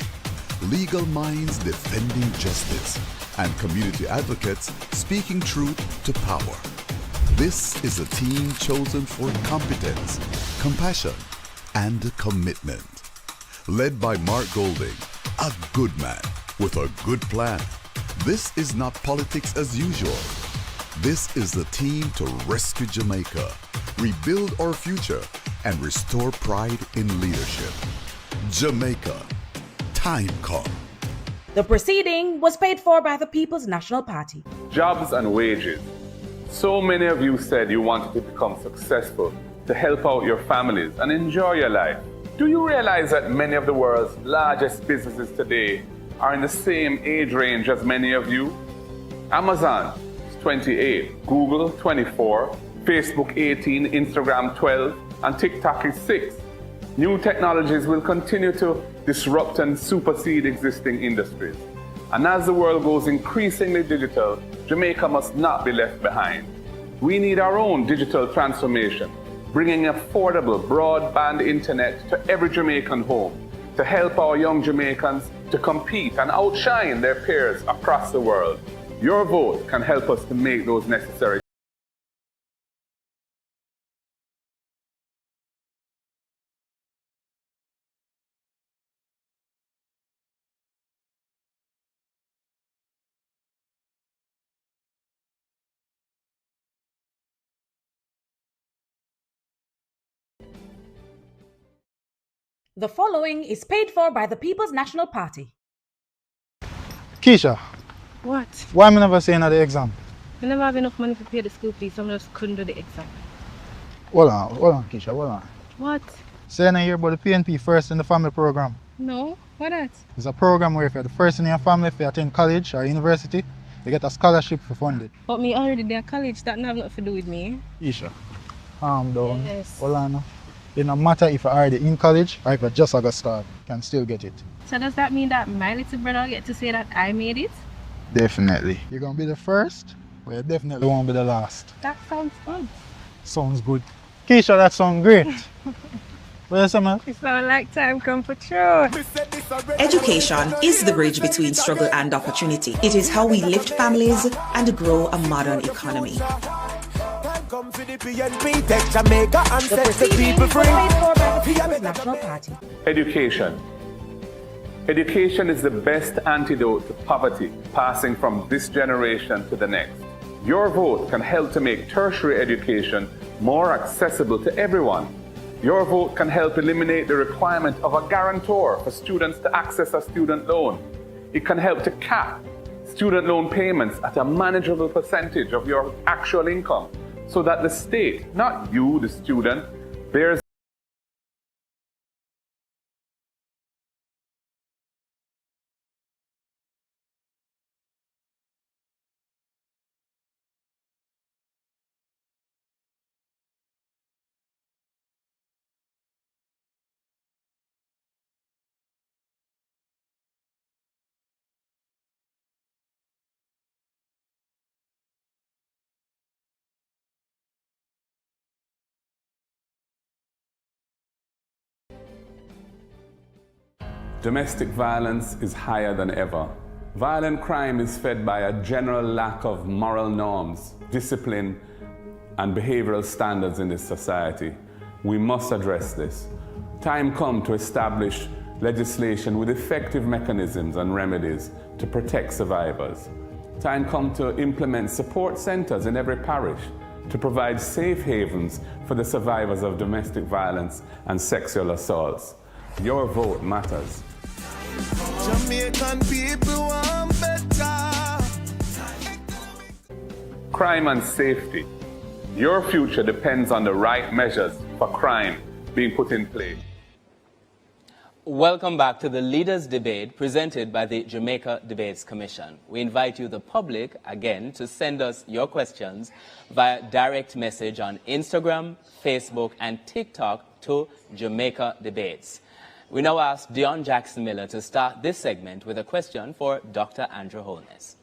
legal minds defending justice, and community advocates speaking truth to power. This is a team chosen for competence, compassion, and commitment. Led by Mark Golding, a good man with a good plan. This is not politics as usual. This is the team to rescue Jamaica, rebuild our future, and restore pride in leadership. Jamaica, time come. The proceeding was paid for by the People's National Party. Jobs and wages. So many of you said you wanted to become successful, to help out your families and enjoy your life. Do you realize that many of the world's largest businesses today are in the same age range as many of you? Amazon is 28, Google 24, Facebook 18, Instagram 12, and TikTok is 6. New technologies will continue to disrupt and supersede existing industries. And as the world goes increasingly digital, Jamaica must not be left behind. We need our own digital transformation, bringing affordable broadband internet to every Jamaican home to help our young Jamaicans to compete and outshine their peers across the world. Your vote can help us to make those necessary. The following is paid for by the People's National Party. Keisha, What? why am I never saying at the exam? I never have enough money to pay the school fees, so I just couldn't do the exam. Hold on, Keisha, hold on. What? Say I hear about the PNP First in the Family program. No? What that? It's a program where if you're the first in your family, if you attend college or university, you get a scholarship for funded. But me already there college, that have nothing to do with me. Keisha, calm down. Yes. Hold on. It no matter if you're already in college or if you just got started, you can still get it. So does that mean that my little brother get to say that I made it? Definitely. You're gonna be the first, but you definitely won't be the last. That sounds fun. Sounds good. Keisha, that sounds great. What you say, man? It's not like time come for sure. Education is the bridge between struggle and opportunity. It is how we lift families and grow a modern economy. The proceeding was paid for by the People's National Party. Education. Education is the best antidote to poverty, passing from this generation to the next. Your vote can help to make tertiary education more accessible to everyone. Your vote can help eliminate the requirement of a guarantor for students to access a student loan. It can help to cap student loan payments at a manageable percentage of your actual income, so that the state, not you, the student, bears Domestic violence is higher than ever. Violent crime is fed by a general lack of moral norms, discipline, and behavioral standards in this society. We must address this. Time come to establish legislation with effective mechanisms and remedies to protect survivors. Time come to implement support centers in every parish to provide safe havens for the survivors of domestic violence and sexual assaults. Your vote matters. Jamaican people want better. Crime and safety. Your future depends on the right measures for crime being put in place. Welcome back to the Leaders' Debate presented by the Jamaica Debates Commission. We invite you, the public, again, to send us your questions via direct message on Instagram, Facebook, and TikTok to Jamaica Debates. We now ask Dion Jackson Miller to start this segment with a question for Dr. Andrew Holness.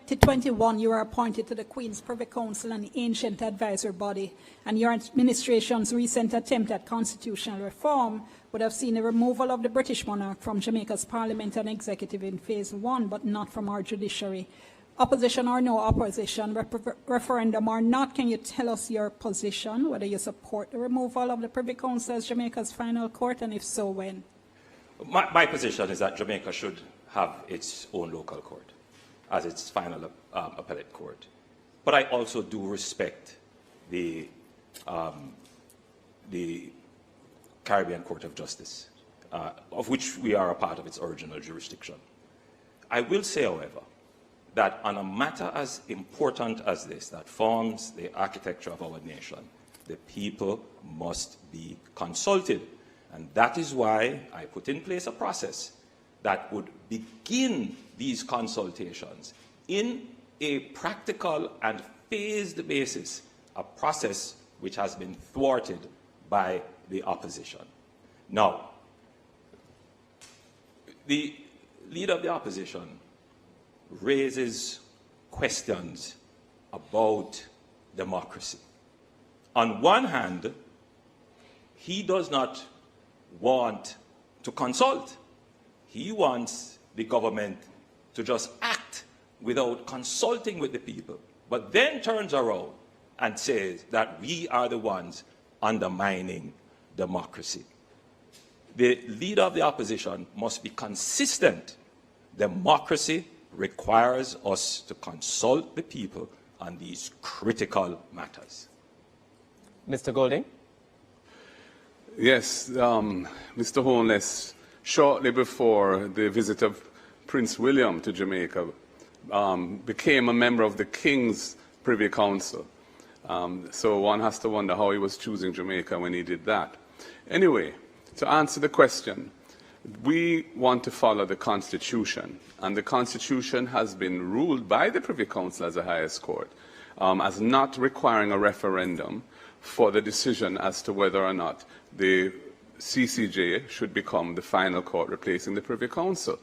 2021, you were appointed to the Queen's Privy Council and the Ancient Advisory Body, and your administration's recent attempt at constitutional reform would have seen a removal of the British monarch from Jamaica's parliament and executive in phase 1, but not from our judiciary. Opposition or no opposition, referendum or not, can you tell us your position, whether you support the removal of the Privy Council as Jamaica's final court, and if so, when? My position is that Jamaica should have its own local court as its final appellate court. But I also do respect the Caribbean Court of Justice, of which we are a part of its original jurisdiction. I will say, however, that on a matter as important as this, that forms the architecture of our nation, the people must be consulted. And that is why I put in place a process that would begin these consultations in a practical and phased basis, a process which has been thwarted by the opposition. Now, the leader of the opposition raises questions about democracy. On one hand, he does not want to consult. He wants the government to just act without consulting with the people, but then turns around and says that we are the ones undermining democracy. The leader of the opposition must be consistent. Democracy requires us to consult the people on these critical matters. Mr. Golding? Yes, Mr. Holness, shortly before the visit of Prince William to Jamaica, became a member of the King's Privy Council. So one has to wonder how he was choosing Jamaica when he did that. Anyway, to answer the question, we want to follow the Constitution, and the Constitution has been ruled by the Privy Council as the highest court as not requiring a referendum for the decision as to whether or not the CCJ should become the final court replacing the Privy Council.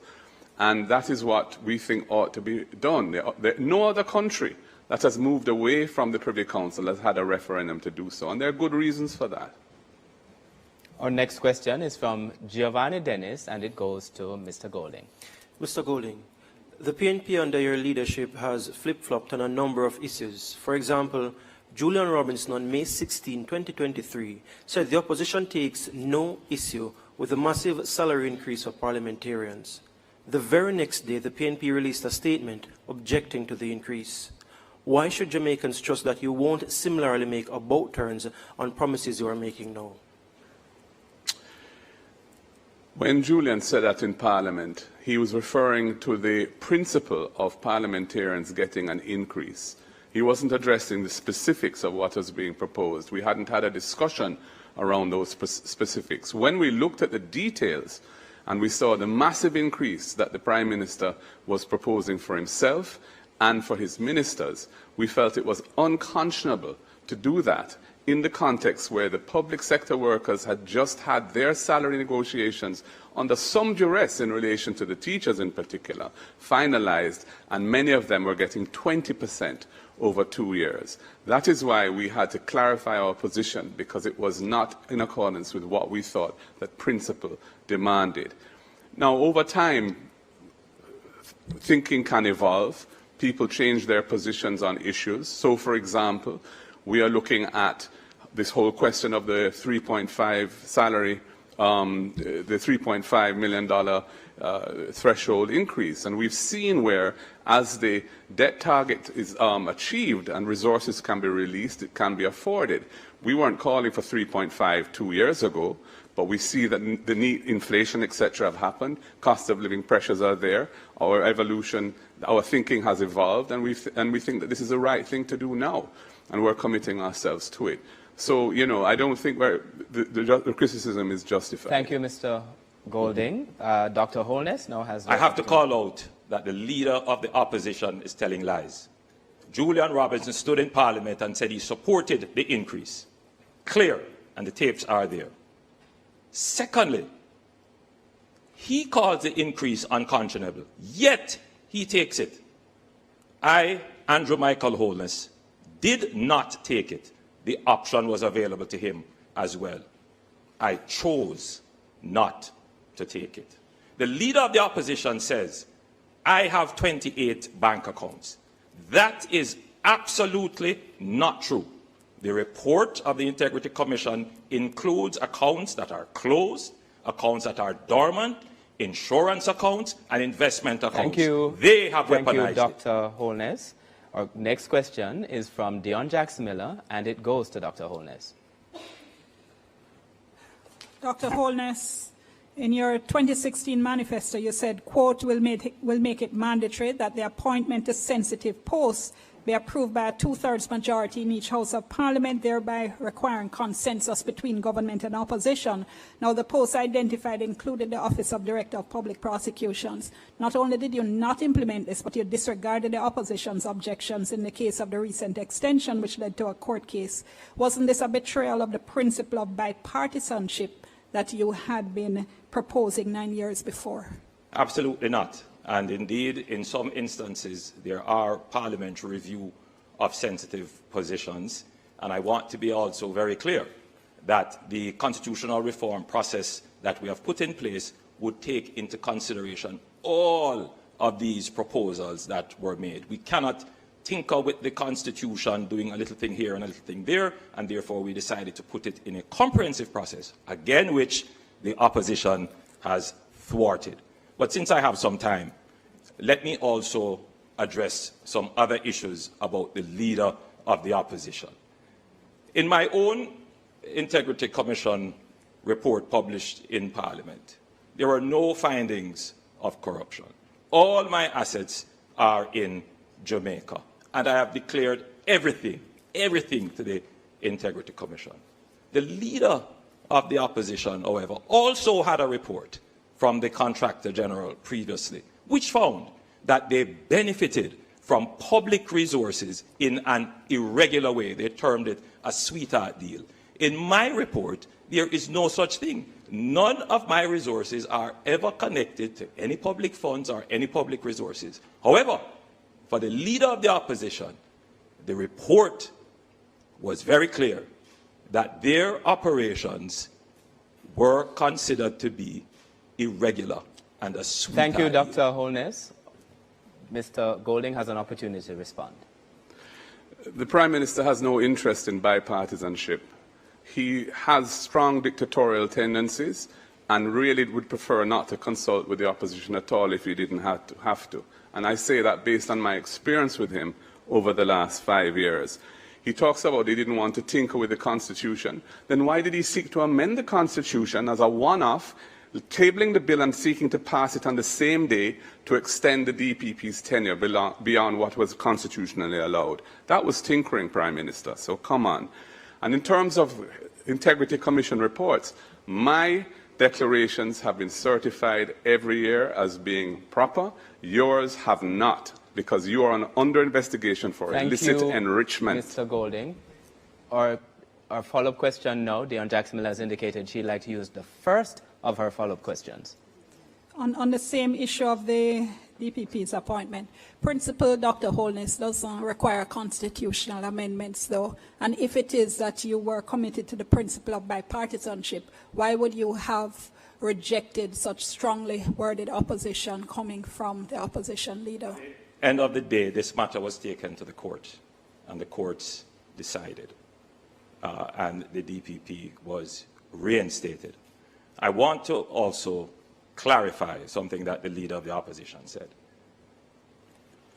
And that is what we think ought to be done. No other country that has moved away from the Privy Council has had a referendum to do so, and there are good reasons for that. Our next question is from Giovanni Dennis, and it goes to Mr. Golding. Mr. Golding, the PNP under your leadership has flip-flopped on a number of issues. For example, Julian Robinson on May 16, 2023, said the opposition takes no issue with the massive salary increase for parliamentarians. The very next day, the PNP released a statement objecting to the increase. Why should Jamaicans trust that you won't similarly make about turns on promises you are making now? When Julian said that in Parliament, he was referring to the principle of parliamentarians getting an increase. He wasn't addressing the specifics of what was being proposed. We hadn't had a discussion around those specifics. When we looked at the details and we saw the massive increase that the Prime Minister was proposing for himself and for his ministers, we felt it was unconscionable to do that in the context where the public sector workers had just had their salary negotiations under some duress in relation to the teachers in particular, finalized, and many of them were getting 20% over 2 years. That is why we had to clarify our position, because it was not in accordance with what we thought that principle demanded. Now, over time, thinking can evolve. People change their positions on issues. So, for example, we are looking at this whole question of the 3.5 salary, the $3.5 million threshold increase. And we've seen where, as the debt target is achieved and resources can be released, it can be afforded. We weren't calling for 3.5 2 years ago, But we see that the need, inflation, etc., have happened. Cost of living pressures are there. Our evolution, our thinking has evolved, and we think that this is the right thing to do now, and we're committing ourselves to it. So, you know, I don't think the criticism is justified. Thank you, Mr. Golding. Dr. Holness now has... I have to call out that the leader of the opposition is telling lies. Julian Robinson stood in Parliament and said he supported the increase. Clear, and the tapes are there. Secondly, he calls the increase unconscionable, yet he takes it. I, Andrew Michael Holness, did not take it. The option was available to him as well. I chose not to take it. The leader of the opposition says, I have 28 bank accounts. That is absolutely not true. The report of the Integrity Commission includes accounts that are closed, accounts that are dormant, insurance accounts, and investment accounts. Thank you. They have weaponized it. Thank you, Dr. Holness. Our next question is from Dion Jackson-Miller, and it goes to Dr. Holness. Dr. Holness, in your 2016 manifesto, you said, quote, will make it mandatory that the appointment to sensitive posts be approved by a 2/3 majority in each House of Parliament, thereby requiring consensus between government and opposition. Now, the posts identified included the Office of Director of Public Prosecutions. Not only did you not implement this, but you disregarded the opposition's objections in the case of the recent extension, which led to a court case. Wasn't this a betrayal of the principle of bipartisanship that you had been proposing 9 years before? Absolutely not. And indeed, in some instances, there are parliamentary review of sensitive positions. And I want to be also very clear that the constitutional reform process that we have put in place would take into consideration all of these proposals that were made. We cannot tinker with the Constitution, doing a little thing here and a little thing there, and therefore we decided to put it in a comprehensive process, again, which the opposition has thwarted. But since I have some time, let me also address some other issues about the leader of the opposition. In my own Integrity Commission report published in Parliament, there were no findings of corruption. All my assets are in Jamaica, and I have declared everything to the Integrity Commission. The leader of the opposition, however, also had a report from the Contractor General previously, which found that they benefited from public resources in an irregular way. They termed it a sweetheart deal. In my report, there is no such thing. None of my resources are ever connected to any public funds or any public resources. However, for the leader of the opposition, the report was very clear that their operations were considered to be irregular and a sweetheart Thank you, deal. Dr. Holness. Mr. Golding has an opportunity to respond. The Prime Minister has no interest in bipartisanship. He has strong dictatorial tendencies and really would prefer not to consult with the opposition at all if he didn't have to. And I say that based on my experience with him over the last 5 years. He talks about he didn't want to tinker with the Constitution. Then why did he seek to amend the Constitution as a one-off, tabling the bill and seeking to pass it on the same day to extend the DPP's tenure beyond what was constitutionally allowed? That was tinkering, Prime Minister, so come on. And in terms of Integrity Commission reports, my declarations have been certified every year as being proper. Yours have not, because you are under investigation for illicit enrichment. Mr. Golding. Our follow-up question now, Dion Jackson-Miller has indicated she'd like to use the first of her follow-up questions. On the same issue of the DPP's appointment, Principal Dr. Holness doesn't require constitutional amendments, though. And if it is that you were committed to the principle of bipartisanship, why would you have rejected such strongly worded opposition coming from the opposition leader? End of the day, this matter was taken to the court, and the courts decided, and the DPP was reinstated. I want to also clarify something that the leader of the opposition said.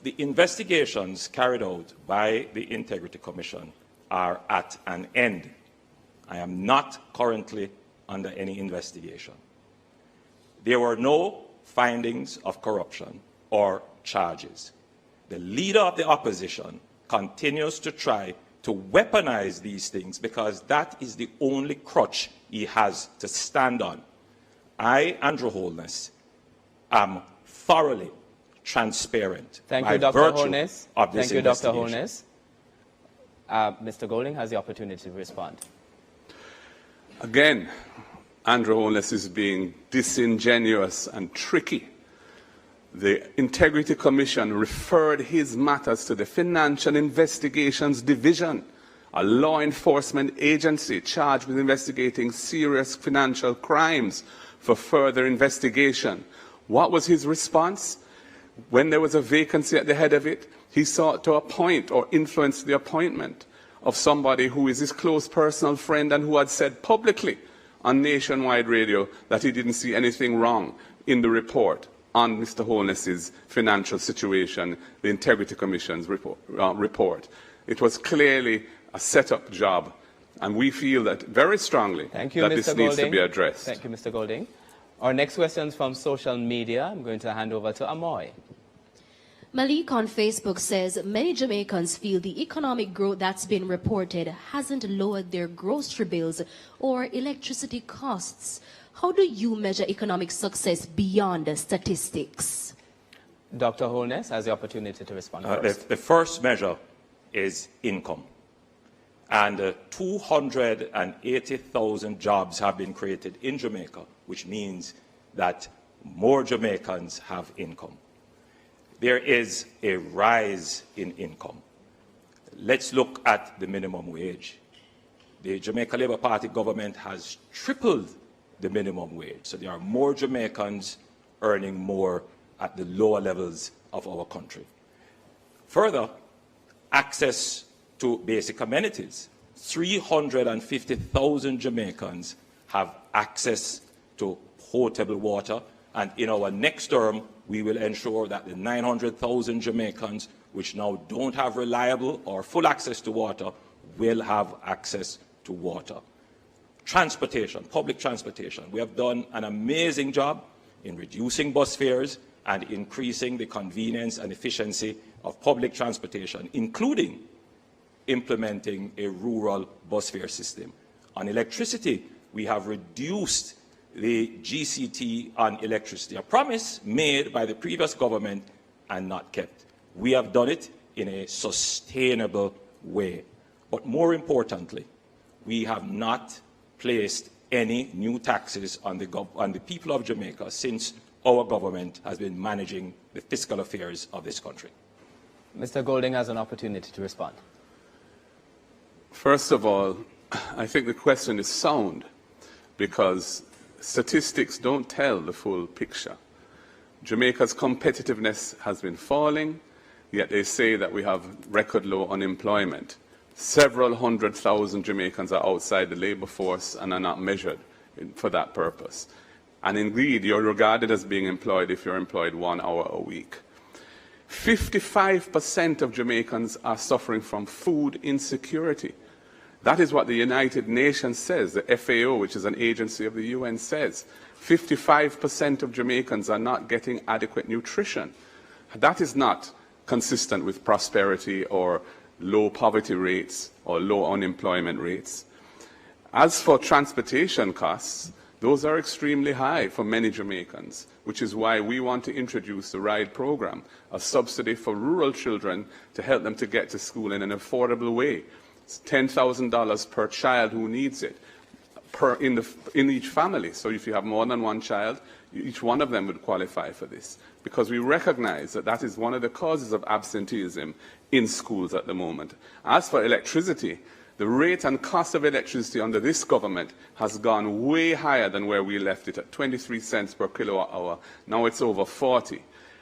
The investigations carried out by the Integrity Commission are at an end. I am not currently under any investigation. There were no findings of corruption or charges. The leader of the opposition continues to try to weaponize these things because that is the only crutch he has to stand on. I, Andrew Holness, am thoroughly transparent. Thank you, Dr. Holness. Thank you, Dr. Holness. Mr. Golding has the opportunity to respond. Again, Andrew Holness is being disingenuous and tricky. The Integrity Commission referred his matters to the Financial Investigations Division, a law enforcement agency charged with investigating serious financial crimes for further investigation. What was his response? When there was a vacancy at the head of it, he sought to appoint or influence the appointment of somebody who is his close personal friend and who had said publicly on nationwide radio that he didn't see anything wrong in the report on Mr. Holness's financial situation, the Integrity Commission's report. It was clearly a set-up job, and we feel that very strongly that this needs to be addressed. Thank you, Mr. Golding. Our next question is from social media. I'm going to hand over to Amoy. Malik on Facebook says, many Jamaicans feel the economic growth that's been reported hasn't lowered their grocery bills or electricity costs. How do you measure economic success beyond the statistics? Dr. Holness has the opportunity to respond first. The first measure is income. And 280,000 jobs have been created in Jamaica, which means that more Jamaicans have income. There is a rise in income. Let's look at the minimum wage. The Jamaica Labour Party government has tripled the minimum wage. So there are more Jamaicans earning more at the lower levels of our country. Further, access to basic amenities. 350,000 Jamaicans have access to potable water, and in our next term, we will ensure that the 900,000 Jamaicans which now don't have reliable or full access to water will have access to water. Transportation, public transportation. We have done an amazing job in reducing bus fares and increasing the convenience and efficiency of public transportation, including implementing a rural bus fare system. On electricity, we have reduced the GCT on electricity, a promise made by the previous government and not kept. We have done it in a sustainable way. But more importantly, we have not placed any new taxes on the people of Jamaica since our government has been managing the fiscal affairs of this country. Mr. Golding has an opportunity to respond. First of all, I think the question is sound because statistics don't tell the full picture. Jamaica's competitiveness has been falling, yet they say that we have record low unemployment. Several 100,000 Jamaicans are outside the labour force and are not measured for that purpose. And indeed, you're regarded as being employed if you're employed 1 hour a week. 55% of Jamaicans are suffering from food insecurity. That is what the United Nations says, the FAO, which is an agency of the UN, says. 55% of Jamaicans are not getting adequate nutrition. That is not consistent with prosperity or low poverty rates or low unemployment rates. As for transportation costs, those are extremely high for many Jamaicans, which is why we want to introduce the RIDE program, a subsidy for rural children to help them to get to school in an affordable way. It's $10,000 per child who needs it in each family. So if you have more than one child, each one of them would qualify for this, because we recognize that that is one of the causes of absenteeism in schools at the moment. As for electricity, the rate and cost of electricity under this government has gone way higher than where we left it at 23 cents per kilowatt hour. Now it's over 40.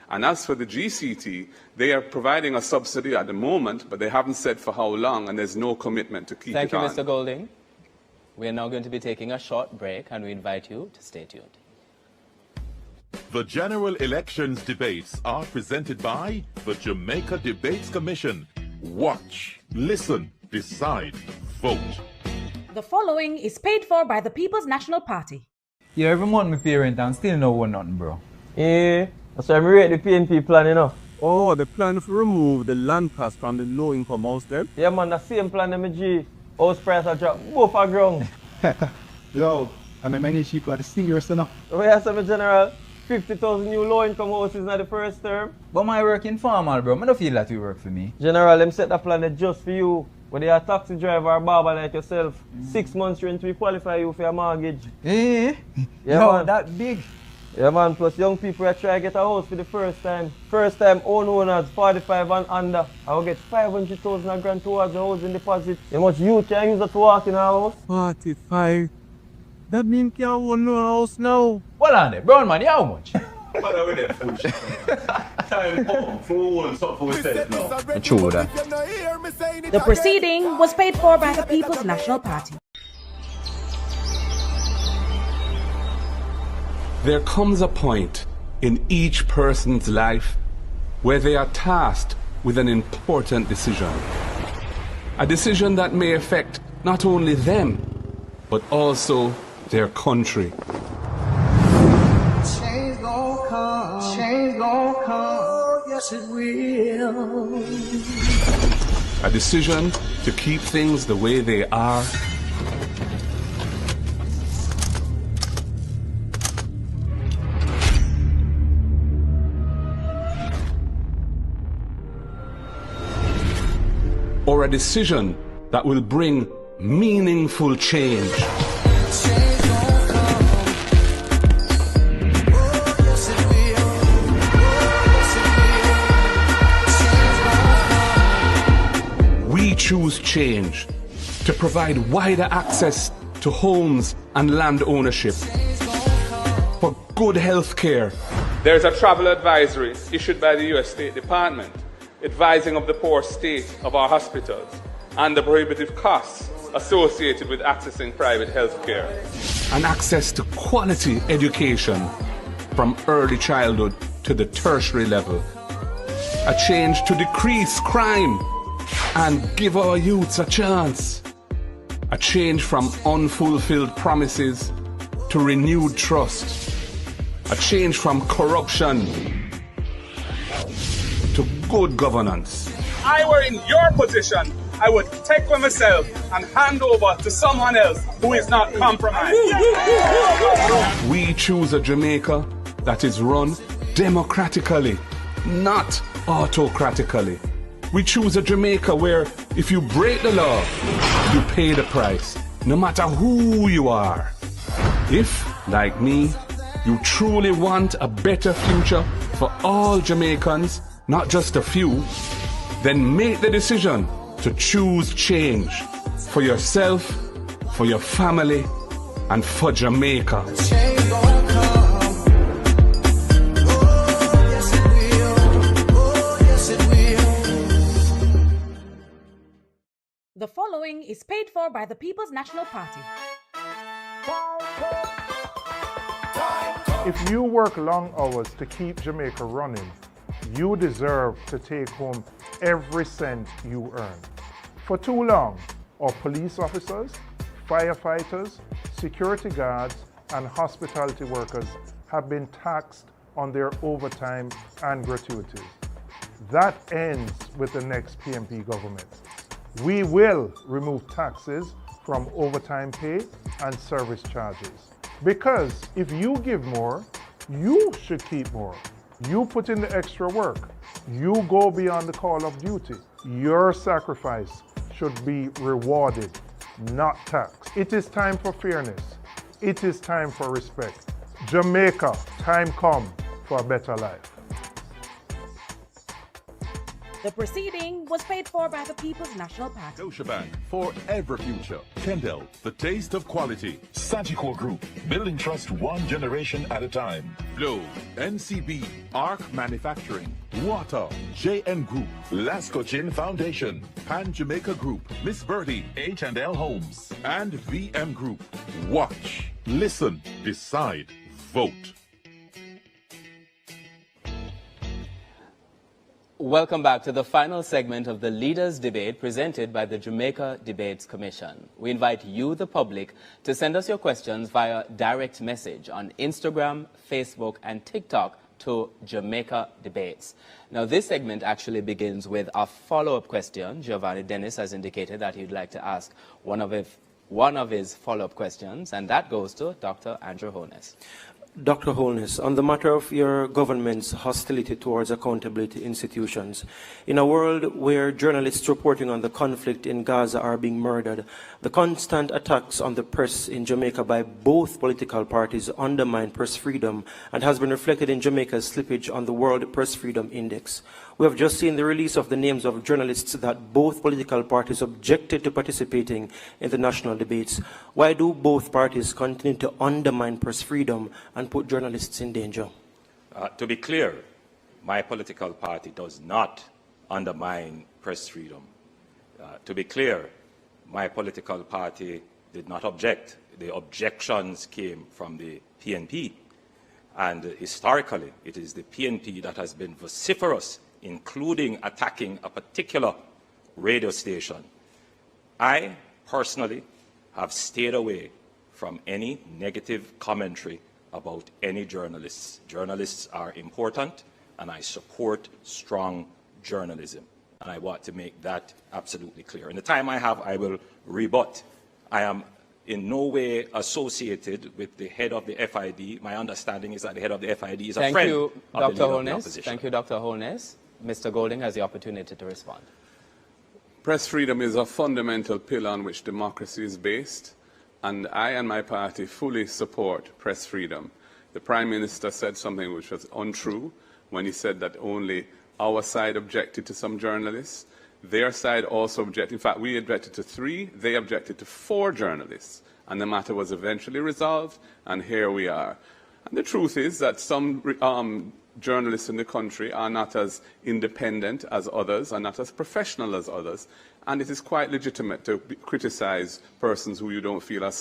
And as for the GCT, they are providing a subsidy at the moment, but they haven't said for how long, and there's no commitment to keep it on. Thank you, Mr. Golding. We are now going to be taking a short break, and we invite you to stay tuned. The general elections debates are presented by the Jamaica Debates Commission. Watch, listen, decide, vote. The following is paid for by the People's National Party. Yeah, every month my parent and still no one nothing, bro. Yeah, that's why I rate the PNP plan, you know. Oh, the plan to remove the land cost from the low-income house there? Yeah, man, the same plan that G. House price are drop both are ground. Yo, I'm a many cheap at the seniors, you know. Oh, yeah, so, General, 50,000 new low-income houses in the first term. But my work informal, bro. I don't feel that you work for me. General, them set the plan just for you. When they are taxi driver or barber like yourself, 6 months rent will qualify you for your mortgage. Eh? Yeah, Yo, man. that big. Yeah, man. Plus, young people are trying to get a house for the first time. First time own owners, 45 and under. I will get 500,000 a grant towards the housing deposit. How much you can use that to walk in our house? 45. That means you can't own no house now. Well on it, brown man, how much? True that. The proceeding was paid for by the People's National Party. There comes a point in each person's life where they are tasked with an important decision. A decision that may affect not only them, but also their country. Change gon' come, change gon' come, yes it will. A decision to keep things the way they are, or a decision that will bring meaningful change. We choose change to provide wider access to homes and land ownership, for good health care. There's a travel advisory issued by the U.S. State Department advising of the poor state of our hospitals and the prohibitive costs associated with accessing private health care. And access to quality education from early childhood to the tertiary level. A change to decrease crime and give our youths a chance. A change from unfulfilled promises to renewed trust. A change from corruption to good governance. If I were in your position, I would take for myself and hand over to someone else who is not compromised. We choose a Jamaica that is run democratically, not autocratically. We choose a Jamaica where if you break the law, you pay the price, no matter who you are. If, like me, you truly want a better future for all Jamaicans, not just a few, then make the decision to choose change for yourself, for your family, and for Jamaica. The following is paid for by the People's National Party. If you work long hours to keep Jamaica running, you deserve to take home every cent you earn. For too long, our police officers, firefighters, security guards, and hospitality workers have been taxed on their overtime and gratuities. That ends with the next PNP government. We will remove taxes from overtime pay and service charges. Because if you give more, you should keep more. You put in the extra work. You go beyond the call of duty. Your sacrifice should be rewarded, not taxed. It is time for fairness. It is time for respect. Jamaica, time come for a better life. The proceeding was paid for by the People's National Party. Scotiabank for every future. Kendall, the taste of quality. Sagicor Group, building trust one generation at a time. Flow, NCB, Arc Manufacturing, Water, JN Group, Lasco Chin Foundation, Pan Jamaica Group, Miss Birdie, H&L Homes, and VM Group. Watch, listen, decide, vote. Welcome back to the final segment of the Leaders' Debate presented by the Jamaica Debates Commission. We invite you, the public, to send us your questions via direct message on Instagram, Facebook, and TikTok to Jamaica Debates. Now, this segment actually begins with a follow-up question. Giovanni Dennis has indicated that he'd like to ask one of his follow-up questions, and that goes to Dr. Andrew Holness. Dr. Holness, on the matter of your government's hostility towards accountability institutions, in a world where journalists reporting on the conflict in Gaza are being murdered, the constant attacks on the press in Jamaica by both political parties undermine press freedom and has been reflected in Jamaica's slippage on the World Press Freedom Index. We have just seen the release of the names of journalists that both political parties objected to participating in the national debates. Why do both parties continue to undermine press freedom and put journalists in danger? To be clear, my political party does not undermine press freedom. To be clear, my political party did not object. The objections came from the PNP. And historically, it is the PNP that has been vociferous, including attacking a particular radio station. I personally have stayed away from any negative commentary about any journalists. Journalists are important, and I support strong journalism. And I want to make that absolutely clear. In the time I have, I will rebut. I am in no way associated with the head of the FID. My understanding is that the head of the FID is a friend of the leader of the opposition. Thank you, Dr. Holness. Mr. Golding has the opportunity to respond. Press freedom is a fundamental pillar on which democracy is based, and I and my party fully support press freedom. The Prime Minister said something which was untrue when he said that only our side objected to some journalists. Their side also objected. In fact, we objected to 3, they objected to 4 journalists, and the matter was eventually resolved, and here we are. And the truth is that some journalists in the country are not as independent as others, are not as professional as others, and it is quite legitimate to criticize persons who you don't feel are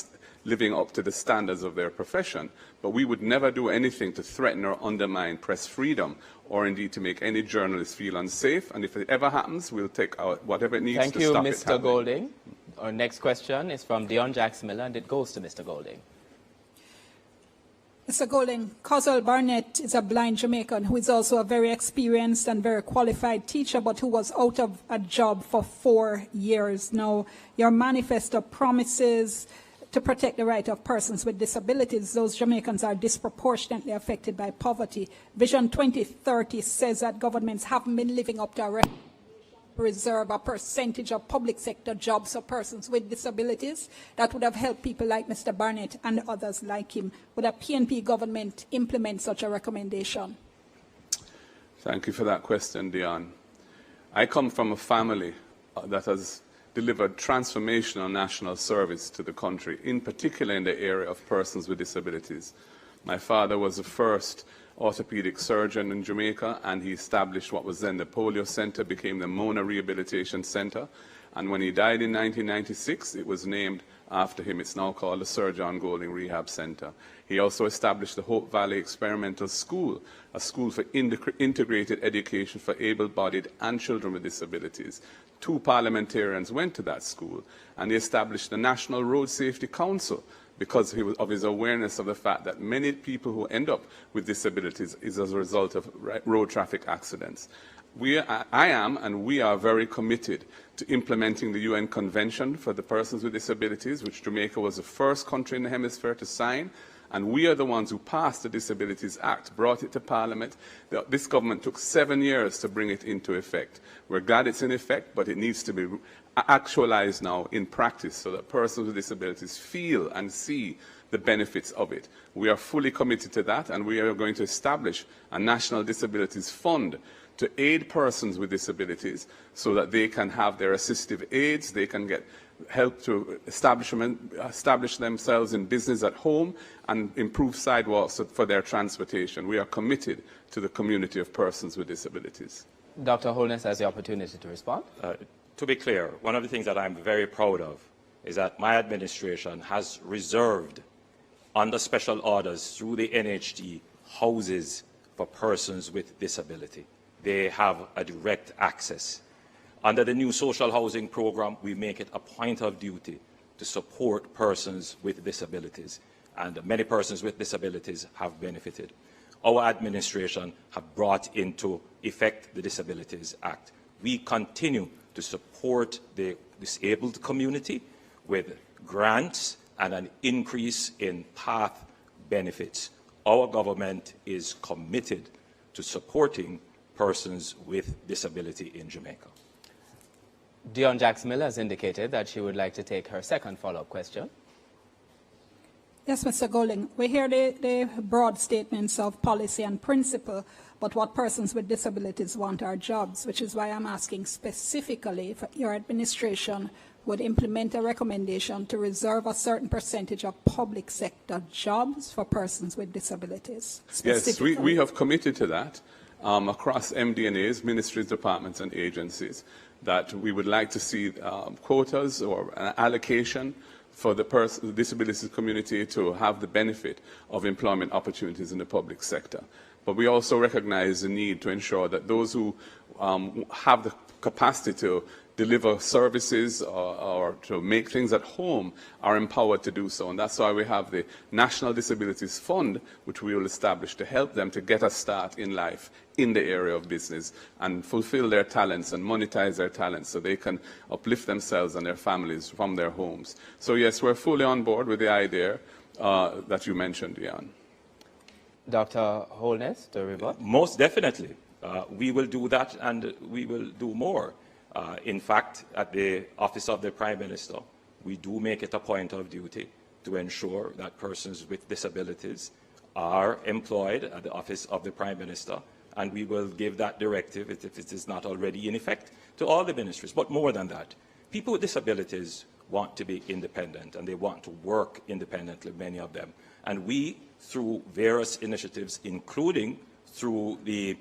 living up to the standards of their profession. But we would never do anything to threaten or undermine press freedom, or indeed to make any journalist feel unsafe. And if it ever happens, we'll take out whatever it needs to stop it happening. Thank you, Mr. Golding. Our next question is from Dion Jackson-Miller, and it goes to Mr. Golding. Mr. Golding, Cuss Barnett is a blind Jamaican who is also a very experienced and very qualified teacher, but who was out of a job for 4 years now. Your manifesto promises to protect the right of persons with disabilities. Those Jamaicans are disproportionately affected by poverty. Vision 2030 says that governments haven't been living up to a reserve a percentage of public sector jobs for persons with disabilities. That would have helped people like Mr. Barnett and others like him. Would a PNP government implement such a recommendation? Thank you for that question, Dion. I come from a family that has delivered transformational national service to the country, in particular in the area of persons with disabilities. My father was the first orthopedic surgeon in Jamaica, and he established what was then the Polio Center, became the Mona Rehabilitation Center. And when he died in 1996, it was named after him. It's now called the Sir John Golding Rehab Center. He also established the Hope Valley Experimental School, a school for integrated education for able-bodied and children with disabilities. 2 parliamentarians went to that school, and he established the National Road Safety Council, because of his awareness of the fact that many people who end up with disabilities is as a result of road traffic accidents. I am and we are very committed to implementing the UN Convention for the Persons with Disabilities, which Jamaica was the first country in the hemisphere to sign. And we are the ones who passed the Disabilities Act, brought it to Parliament. This government took 7 years to bring it into effect. We're glad it's in effect, but it needs to be actualized now in practice so that persons with disabilities feel and see the benefits of it. We are fully committed to that, and we are going to establish a National Disabilities Fund to aid persons with disabilities so that they can have their assistive aids, they can get help to establish themselves in business at home, and improve sidewalks for their transportation. We are committed to the community of persons with disabilities. Dr. Holness has the opportunity to respond. To be clear, one of the things that I'm very proud of is that my administration has reserved, under special orders through the NHD, houses for persons with disability. they have a direct access. Under the new social housing program, we make it a point of duty to support persons with disabilities, and many persons with disabilities have benefited. Our administration have brought into effect the Disabilities Act. We continue to support the disabled community with grants and an increase in path benefits. Our government is committed to supporting persons with disability in Jamaica. Dion Jax-Miller has indicated that she would like to take her second follow-up question. Yes, Mr. Golding, we hear the broad statements of policy and principle, but what persons with disabilities want are jobs, which is why I'm asking specifically if your administration would implement a recommendation to reserve a certain percentage of public sector jobs for persons with disabilities. Yes, we have committed to that across MD&As, ministries, departments and agencies, that we would like to see quotas or an allocation for the disability community to have the benefit of employment opportunities in the public sector. But we also recognize the need to ensure that those who have the capacity to deliver services or to make things at home are empowered to do so. And that's why we have the National Disabilities Fund, which we will establish to help them to get a start in life in the area of business and fulfill their talents and monetize their talents so they can uplift themselves and their families from their homes. So yes, we're fully on board with the idea that you mentioned, Ian. Dr. Holness, to rebut. Most definitely. We will do that, and we will do more. In fact, at the Office of the Prime Minister, we do make it a point of duty to ensure that persons with disabilities are employed at the Office of the Prime Minister, and we will give that directive, if it is not already in effect, to all the ministries. But more than that, people with disabilities want to be independent, and they want to work independently, many of them. And we, through various initiatives, including through the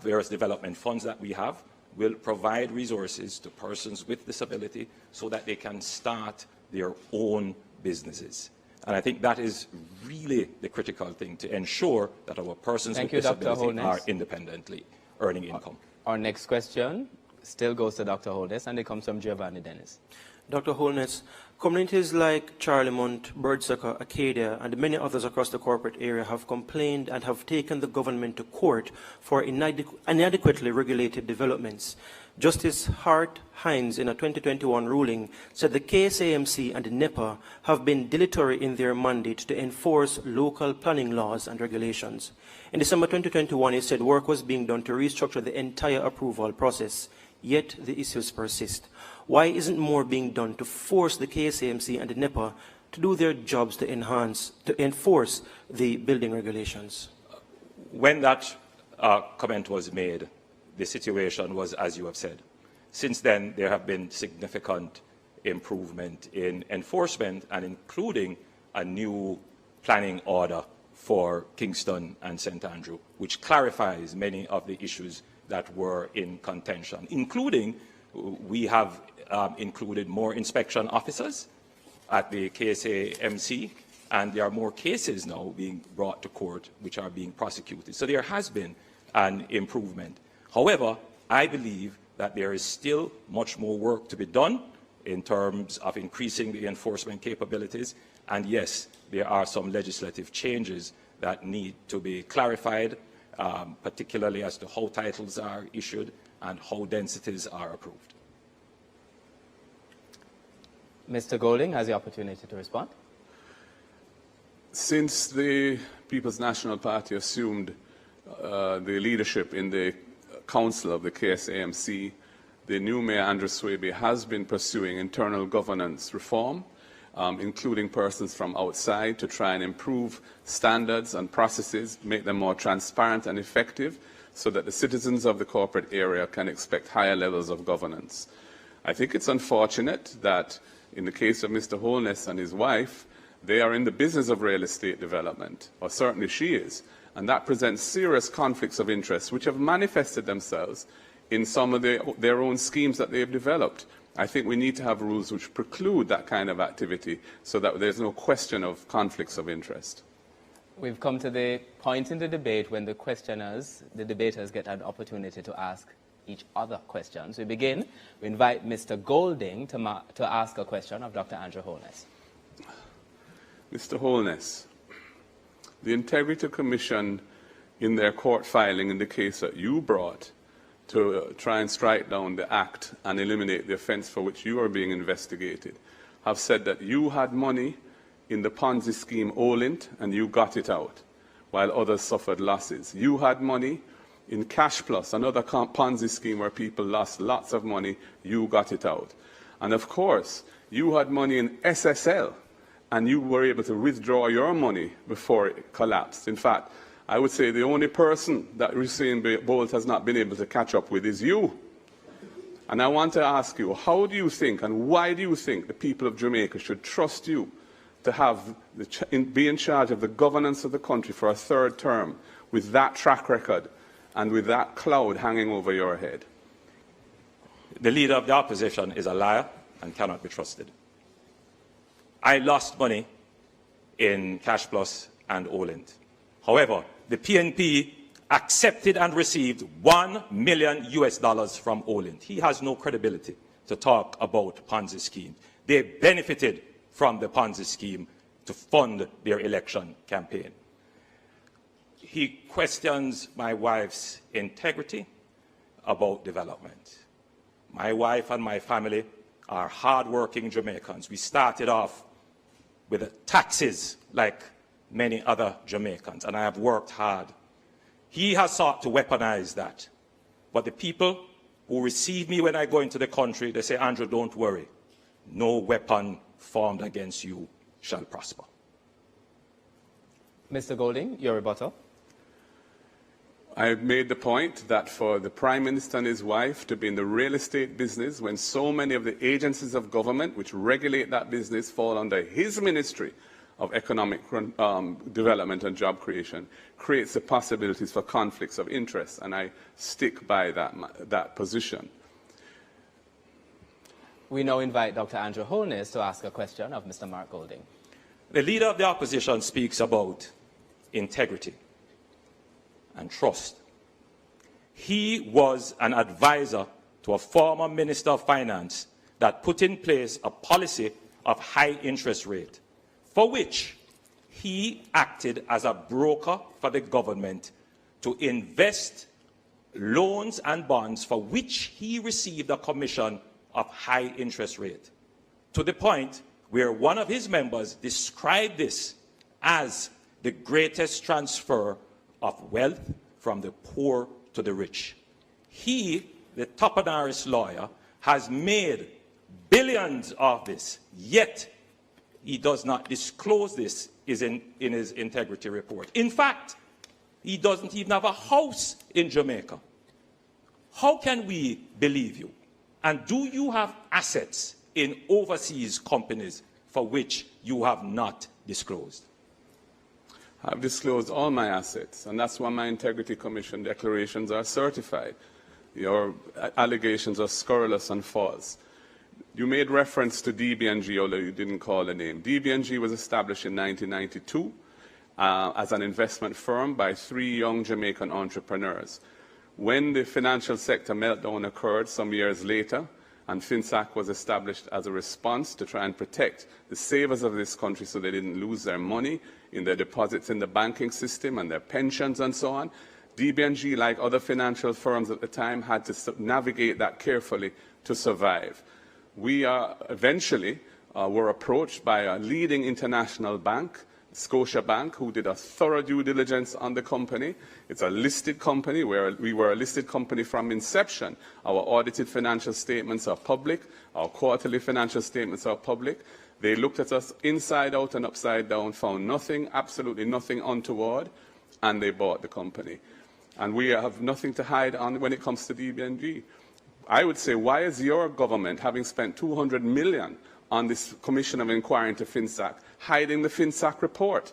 various development funds that we have, will provide resources to persons with disability so that they can start their own businesses. And I think that is really the critical thing, to ensure that our persons with disability are independently earning income. Our next question still goes to Dr. Holness, and it comes from Giovanni Dennis. Dr. Holness, communities like Charlemont, Birdsucker, Acadia, and many others across the corporate area have complained and have taken the government to court for inadequately regulated developments. Justice Hart Hines, in a 2021 ruling, said the KSAMC and NEPA have been dilatory in their mandate to enforce local planning laws and regulations. In December 2021, he said work was being done to restructure the entire approval process, yet the issues persist. Why isn't more being done to force the KSAMC and the NEPA to do their jobs to enforce the building regulations? When that comment was made, the situation was as you have said. Since then, there have been significant improvement in enforcement, and including a new planning order for Kingston and St. Andrew, which clarifies many of the issues that were in contention, including we have included more inspection officers at the KSAMC, and there are more cases now being brought to court which are being prosecuted. So there has been an improvement. However, I believe that there is still much more work to be done in terms of increasing the enforcement capabilities. And yes, there are some legislative changes that need to be clarified, particularly as to how titles are issued and how densities are approved. Mr. Golding has the opportunity to respond. Since the People's National Party assumed the leadership in the Council of the KSAMC, the new Mayor Andrew Swaby has been pursuing internal governance reform, including persons from outside, to try and improve standards and processes, make them more transparent and effective, so that the citizens of the corporate area can expect higher levels of governance. I think it's unfortunate that in the case of Mr. Holness and his wife, they are in the business of real estate development, or certainly she is, and that presents serious conflicts of interest which have manifested themselves in some of their own schemes that they have developed. I think we need to have rules which preclude that kind of activity so that there's no question of conflicts of interest. We've come to the point in the debate when the debaters get an opportunity to ask each other questions. We begin. We invite Mr. Golding to ask a question of Dr. Andrew Holness. Mr. Holness, the Integrity Commission, in their court filing in the case that you brought to try and strike down the act and eliminate the offence for which you are being investigated, have said that you had money in the Ponzi scheme Olint and you got it out, while others suffered losses. You had money in Cash Plus, another Ponzi scheme where people lost lots of money, you got it out. And of course, you had money in SSL, and you were able to withdraw your money before it collapsed. In fact, I would say the only person that Usain Bolt has not been able to catch up with is you. And I want to ask you, how do you think and why do you think the people of Jamaica should trust you to be in charge of the governance of the country for a third term with that track record and with that cloud hanging over your head? The leader of the opposition is a liar and cannot be trusted. I lost money in Cash Plus and Olint. However, the PNP accepted and received $1 million from Olint. He has no credibility to talk about Ponzi scheme. They benefited from the Ponzi scheme to fund their election campaign. He questions my wife's integrity about development. My wife and my family are hard-working Jamaicans. We started off with taxes like many other Jamaicans, and I have worked hard. He has sought to weaponize that. But the people who receive me when I go into the country, they say, Andrew, don't worry. No weapon formed against you shall prosper. Mr. Golding, your rebuttal. I made the point that for the Prime Minister and his wife to be in the real estate business when so many of the agencies of government which regulate that business fall under his Ministry of Economic Development and Job Creation creates the possibilities for conflicts of interest, and I stick by that position. We now invite Dr. Andrew Holness to ask a question of Mr. Mark Golding. The leader of the opposition speaks about integrity and trust. He was an advisor to a former Minister of Finance that put in place a policy of high interest rate, for which he acted as a broker for the government to invest loans and bonds for which he received a commission of high interest rate, to the point where one of his members described this as the greatest transfer of wealth from the poor to the rich. He, the Toponaris lawyer, has made billions of this, yet he does not disclose this in his integrity report. In fact, he doesn't even have a house in Jamaica. How can we believe you? And do you have assets in overseas companies for which you have not disclosed? I've disclosed all my assets, and that's why my Integrity Commission declarations are certified. Your allegations are scurrilous and false. You made reference to DBNG, although you didn't call the name. DBNG was established in 1992 as an investment firm by 3 young Jamaican entrepreneurs. When the financial sector meltdown occurred some years later, and FinSAC was established as a response to try and protect the savers of this country so they didn't lose their money in their deposits in the banking system and their pensions and so on, DBNG, like other financial firms at the time, had to navigate that carefully to survive. We eventually were approached by a leading international bank, Scotiabank, who did a thorough due diligence on the company. It's a listed company. We were a listed company from inception. Our audited financial statements are public. Our quarterly financial statements are public. They looked at us inside out and upside down, found nothing, absolutely nothing untoward, and they bought the company. And we have nothing to hide on when it comes to DBNG. I would say, why is your government, having spent $200 million on this Commission of Inquiry into FinSAC, hiding the FinSAC report?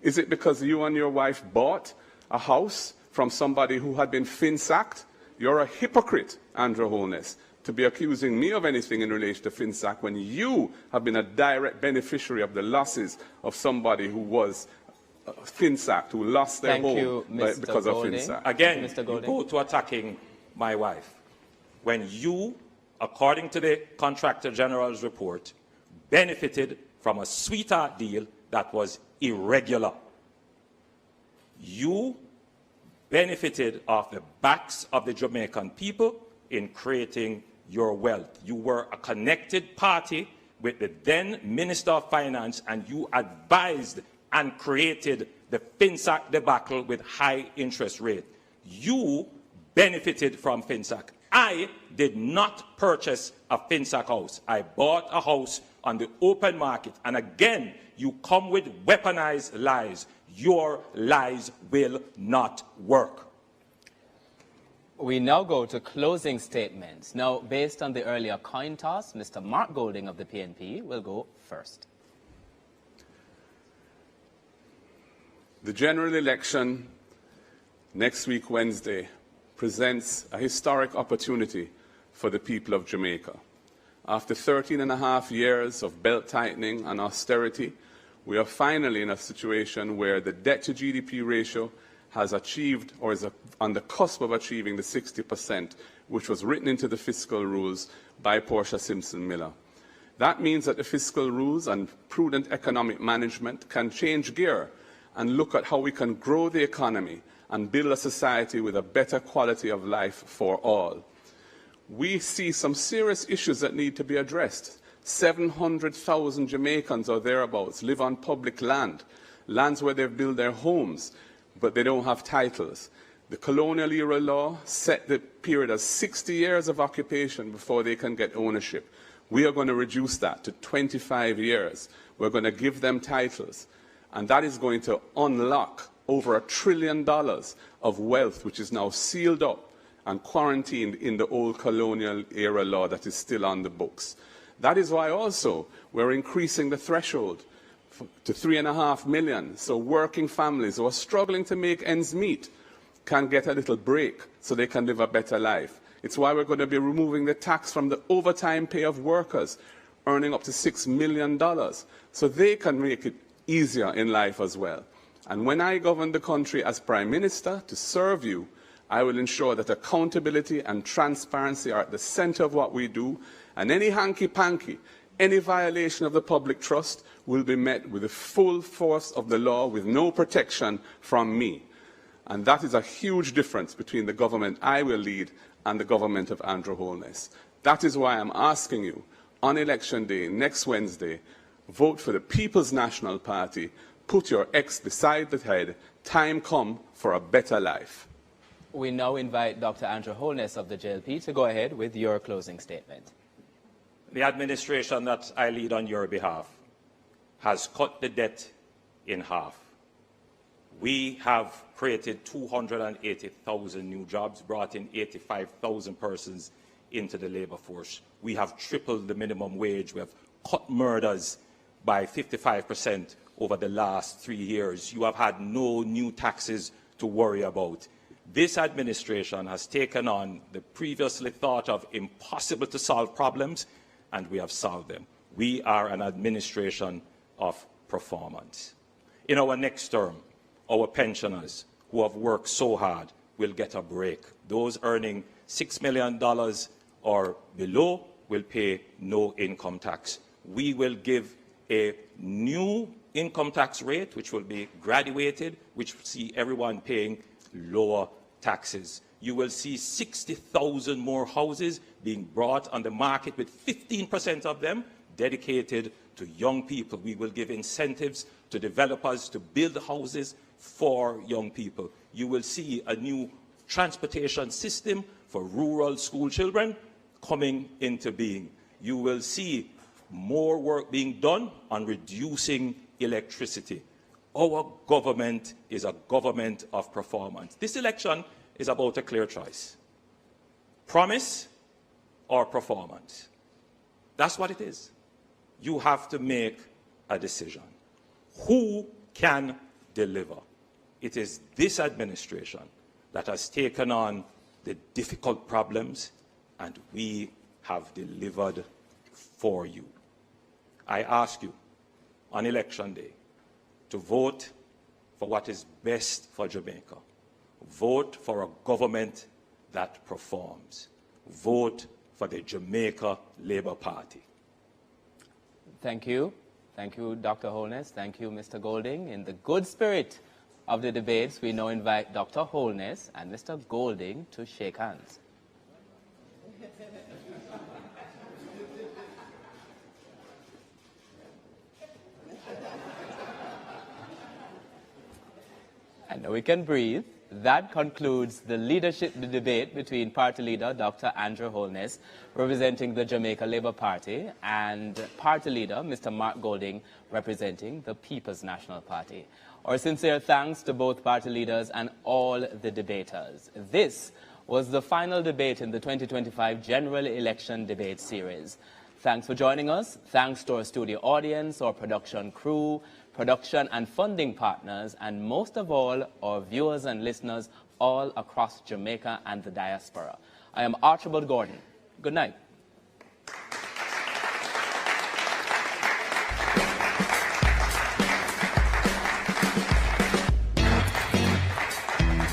Is it because you and your wife bought a house from somebody who had been FinSAC'd? You're a hypocrite, Andrew Holness, to be accusing me of anything in relation to FinSAC when you have been a direct beneficiary of the losses of somebody who was FinSac who lost their Thank home you, Mr. because Golding. of FinSac. Again, Mr. you Golding. go to attacking my wife when you, according to the Contractor General's report, benefited from a sweetheart deal that was irregular. You benefited off the backs of the Jamaican people in creating your wealth. You were a connected party with the then Minister of Finance, and you advised and created the FinSac debacle with high interest rate. You benefited from FinSac. I did not purchase a FinSac house. I bought a house on the open market. And again, you come with weaponized lies. Your lies will not work. We now go to closing statements. Now, based on the earlier coin toss, Mr. Mark Golding of the PNP will go first. The general election next week, Wednesday, presents a historic opportunity for the people of Jamaica. After 13.5 years of belt-tightening and austerity, we are finally in a situation where the debt-to-GDP ratio has achieved, or is on the cusp of achieving, the 60%, which was written into the fiscal rules by Portia Simpson Miller. That means that the fiscal rules and prudent economic management can change gear and look at how we can grow the economy and build a society with a better quality of life for all. We see some serious issues that need to be addressed. 700,000 Jamaicans or thereabouts live on public land, lands where they've built their homes, but they don't have titles. The colonial era law set the period as 60 years of occupation before they can get ownership. We are going to reduce that to 25 years. We're going to give them titles. And that is going to unlock over $1 trillion of wealth, which is now sealed up and quarantined in the old colonial era law that is still on the books. That is why also we're increasing the threshold to 3.5 million, so working families who are struggling to make ends meet can get a little break so they can live a better life. It's why we're going to be removing the tax from the overtime pay of workers earning up to $6 million, so they can make it easier in life as well. And when I govern the country as Prime Minister to serve you, I will ensure that accountability and transparency are at the center of what we do, and any hanky-panky, any violation of the public trust will be met with the full force of the law with no protection from me. And that is a huge difference between the government I will lead and the government of Andrew Holness. That is why I'm asking you, on Election Day, next Wednesday, vote for the People's National Party, put your X beside the head, time come for a better life. We now invite Dr. Andrew Holness of the JLP to go ahead with your closing statement. The administration that I lead on your behalf has cut the debt in half. We have created 280,000 new jobs, brought in 85,000 persons into the labour force. We have tripled the minimum wage. We have cut murders by 55% over the last 3 years. You have had no new taxes to worry about. This administration has taken on the previously thought of impossible to solve problems, and we have solved them. We are an administration of performance. In our next term, our pensioners who have worked so hard will get a break. Those earning $6 million or below will pay no income tax. We will give a new income tax rate, which will be graduated, which will see everyone paying lower taxes. You will see 60,000 more houses being brought on the market, with 15% of them dedicated to young people. We will give incentives to developers to build houses for young people. You will see a new transportation system for rural school children coming into being. You will see more work being done on reducing electricity. Our government is a government of performance. This election is about a clear choice. Promise or performance. That's what it is. You have to make a decision. Who can deliver? It is this administration that has taken on the difficult problems, and we have delivered for you. I ask you on Election Day to vote for what is best for Jamaica. Vote for a government that performs. Vote for the Jamaica Labour Party. Thank you. Thank you, Dr. Holness. Thank you, Mr. Golding. In the good spirit of the debates, we now invite Dr. Holness and Mr. Golding to shake hands. And now we can breathe. That concludes the leadership debate between party leader Dr. Andrew Holness, representing the Jamaica Labour Party, and party leader Mr. Mark Golding, representing the People's National Party. Our sincere thanks to both party leaders and all the debaters. This was the final debate in the 2025 General Election Debate Series. Thanks for joining us. Thanks to our studio audience, our production crew, production and funding partners, and most of all, our viewers and listeners all across Jamaica and the diaspora. I am Archibald Gordon. Good night.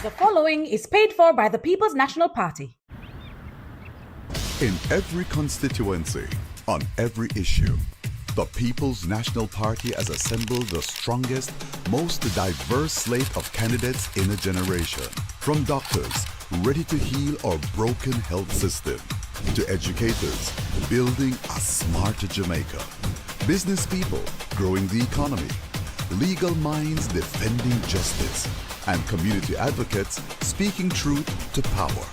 The following is paid for by the People's National Party. In every constituency, on every issue, the People's National Party has assembled the strongest, most diverse slate of candidates in a generation. From doctors ready to heal our broken health system, to educators building a smarter Jamaica, business people growing the economy, legal minds defending justice, and community advocates speaking truth to power.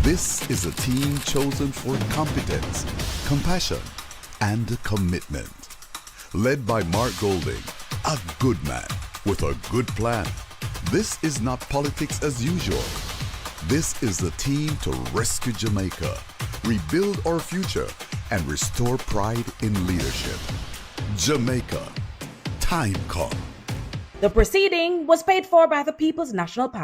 This is a team chosen for competence, compassion, and commitment. Led by Mark Golding, a good man with a good plan. This is not politics as usual. This is the team to rescue Jamaica, rebuild our future, and restore pride in leadership. Jamaica, time come. The proceeding was paid for by the People's National Party.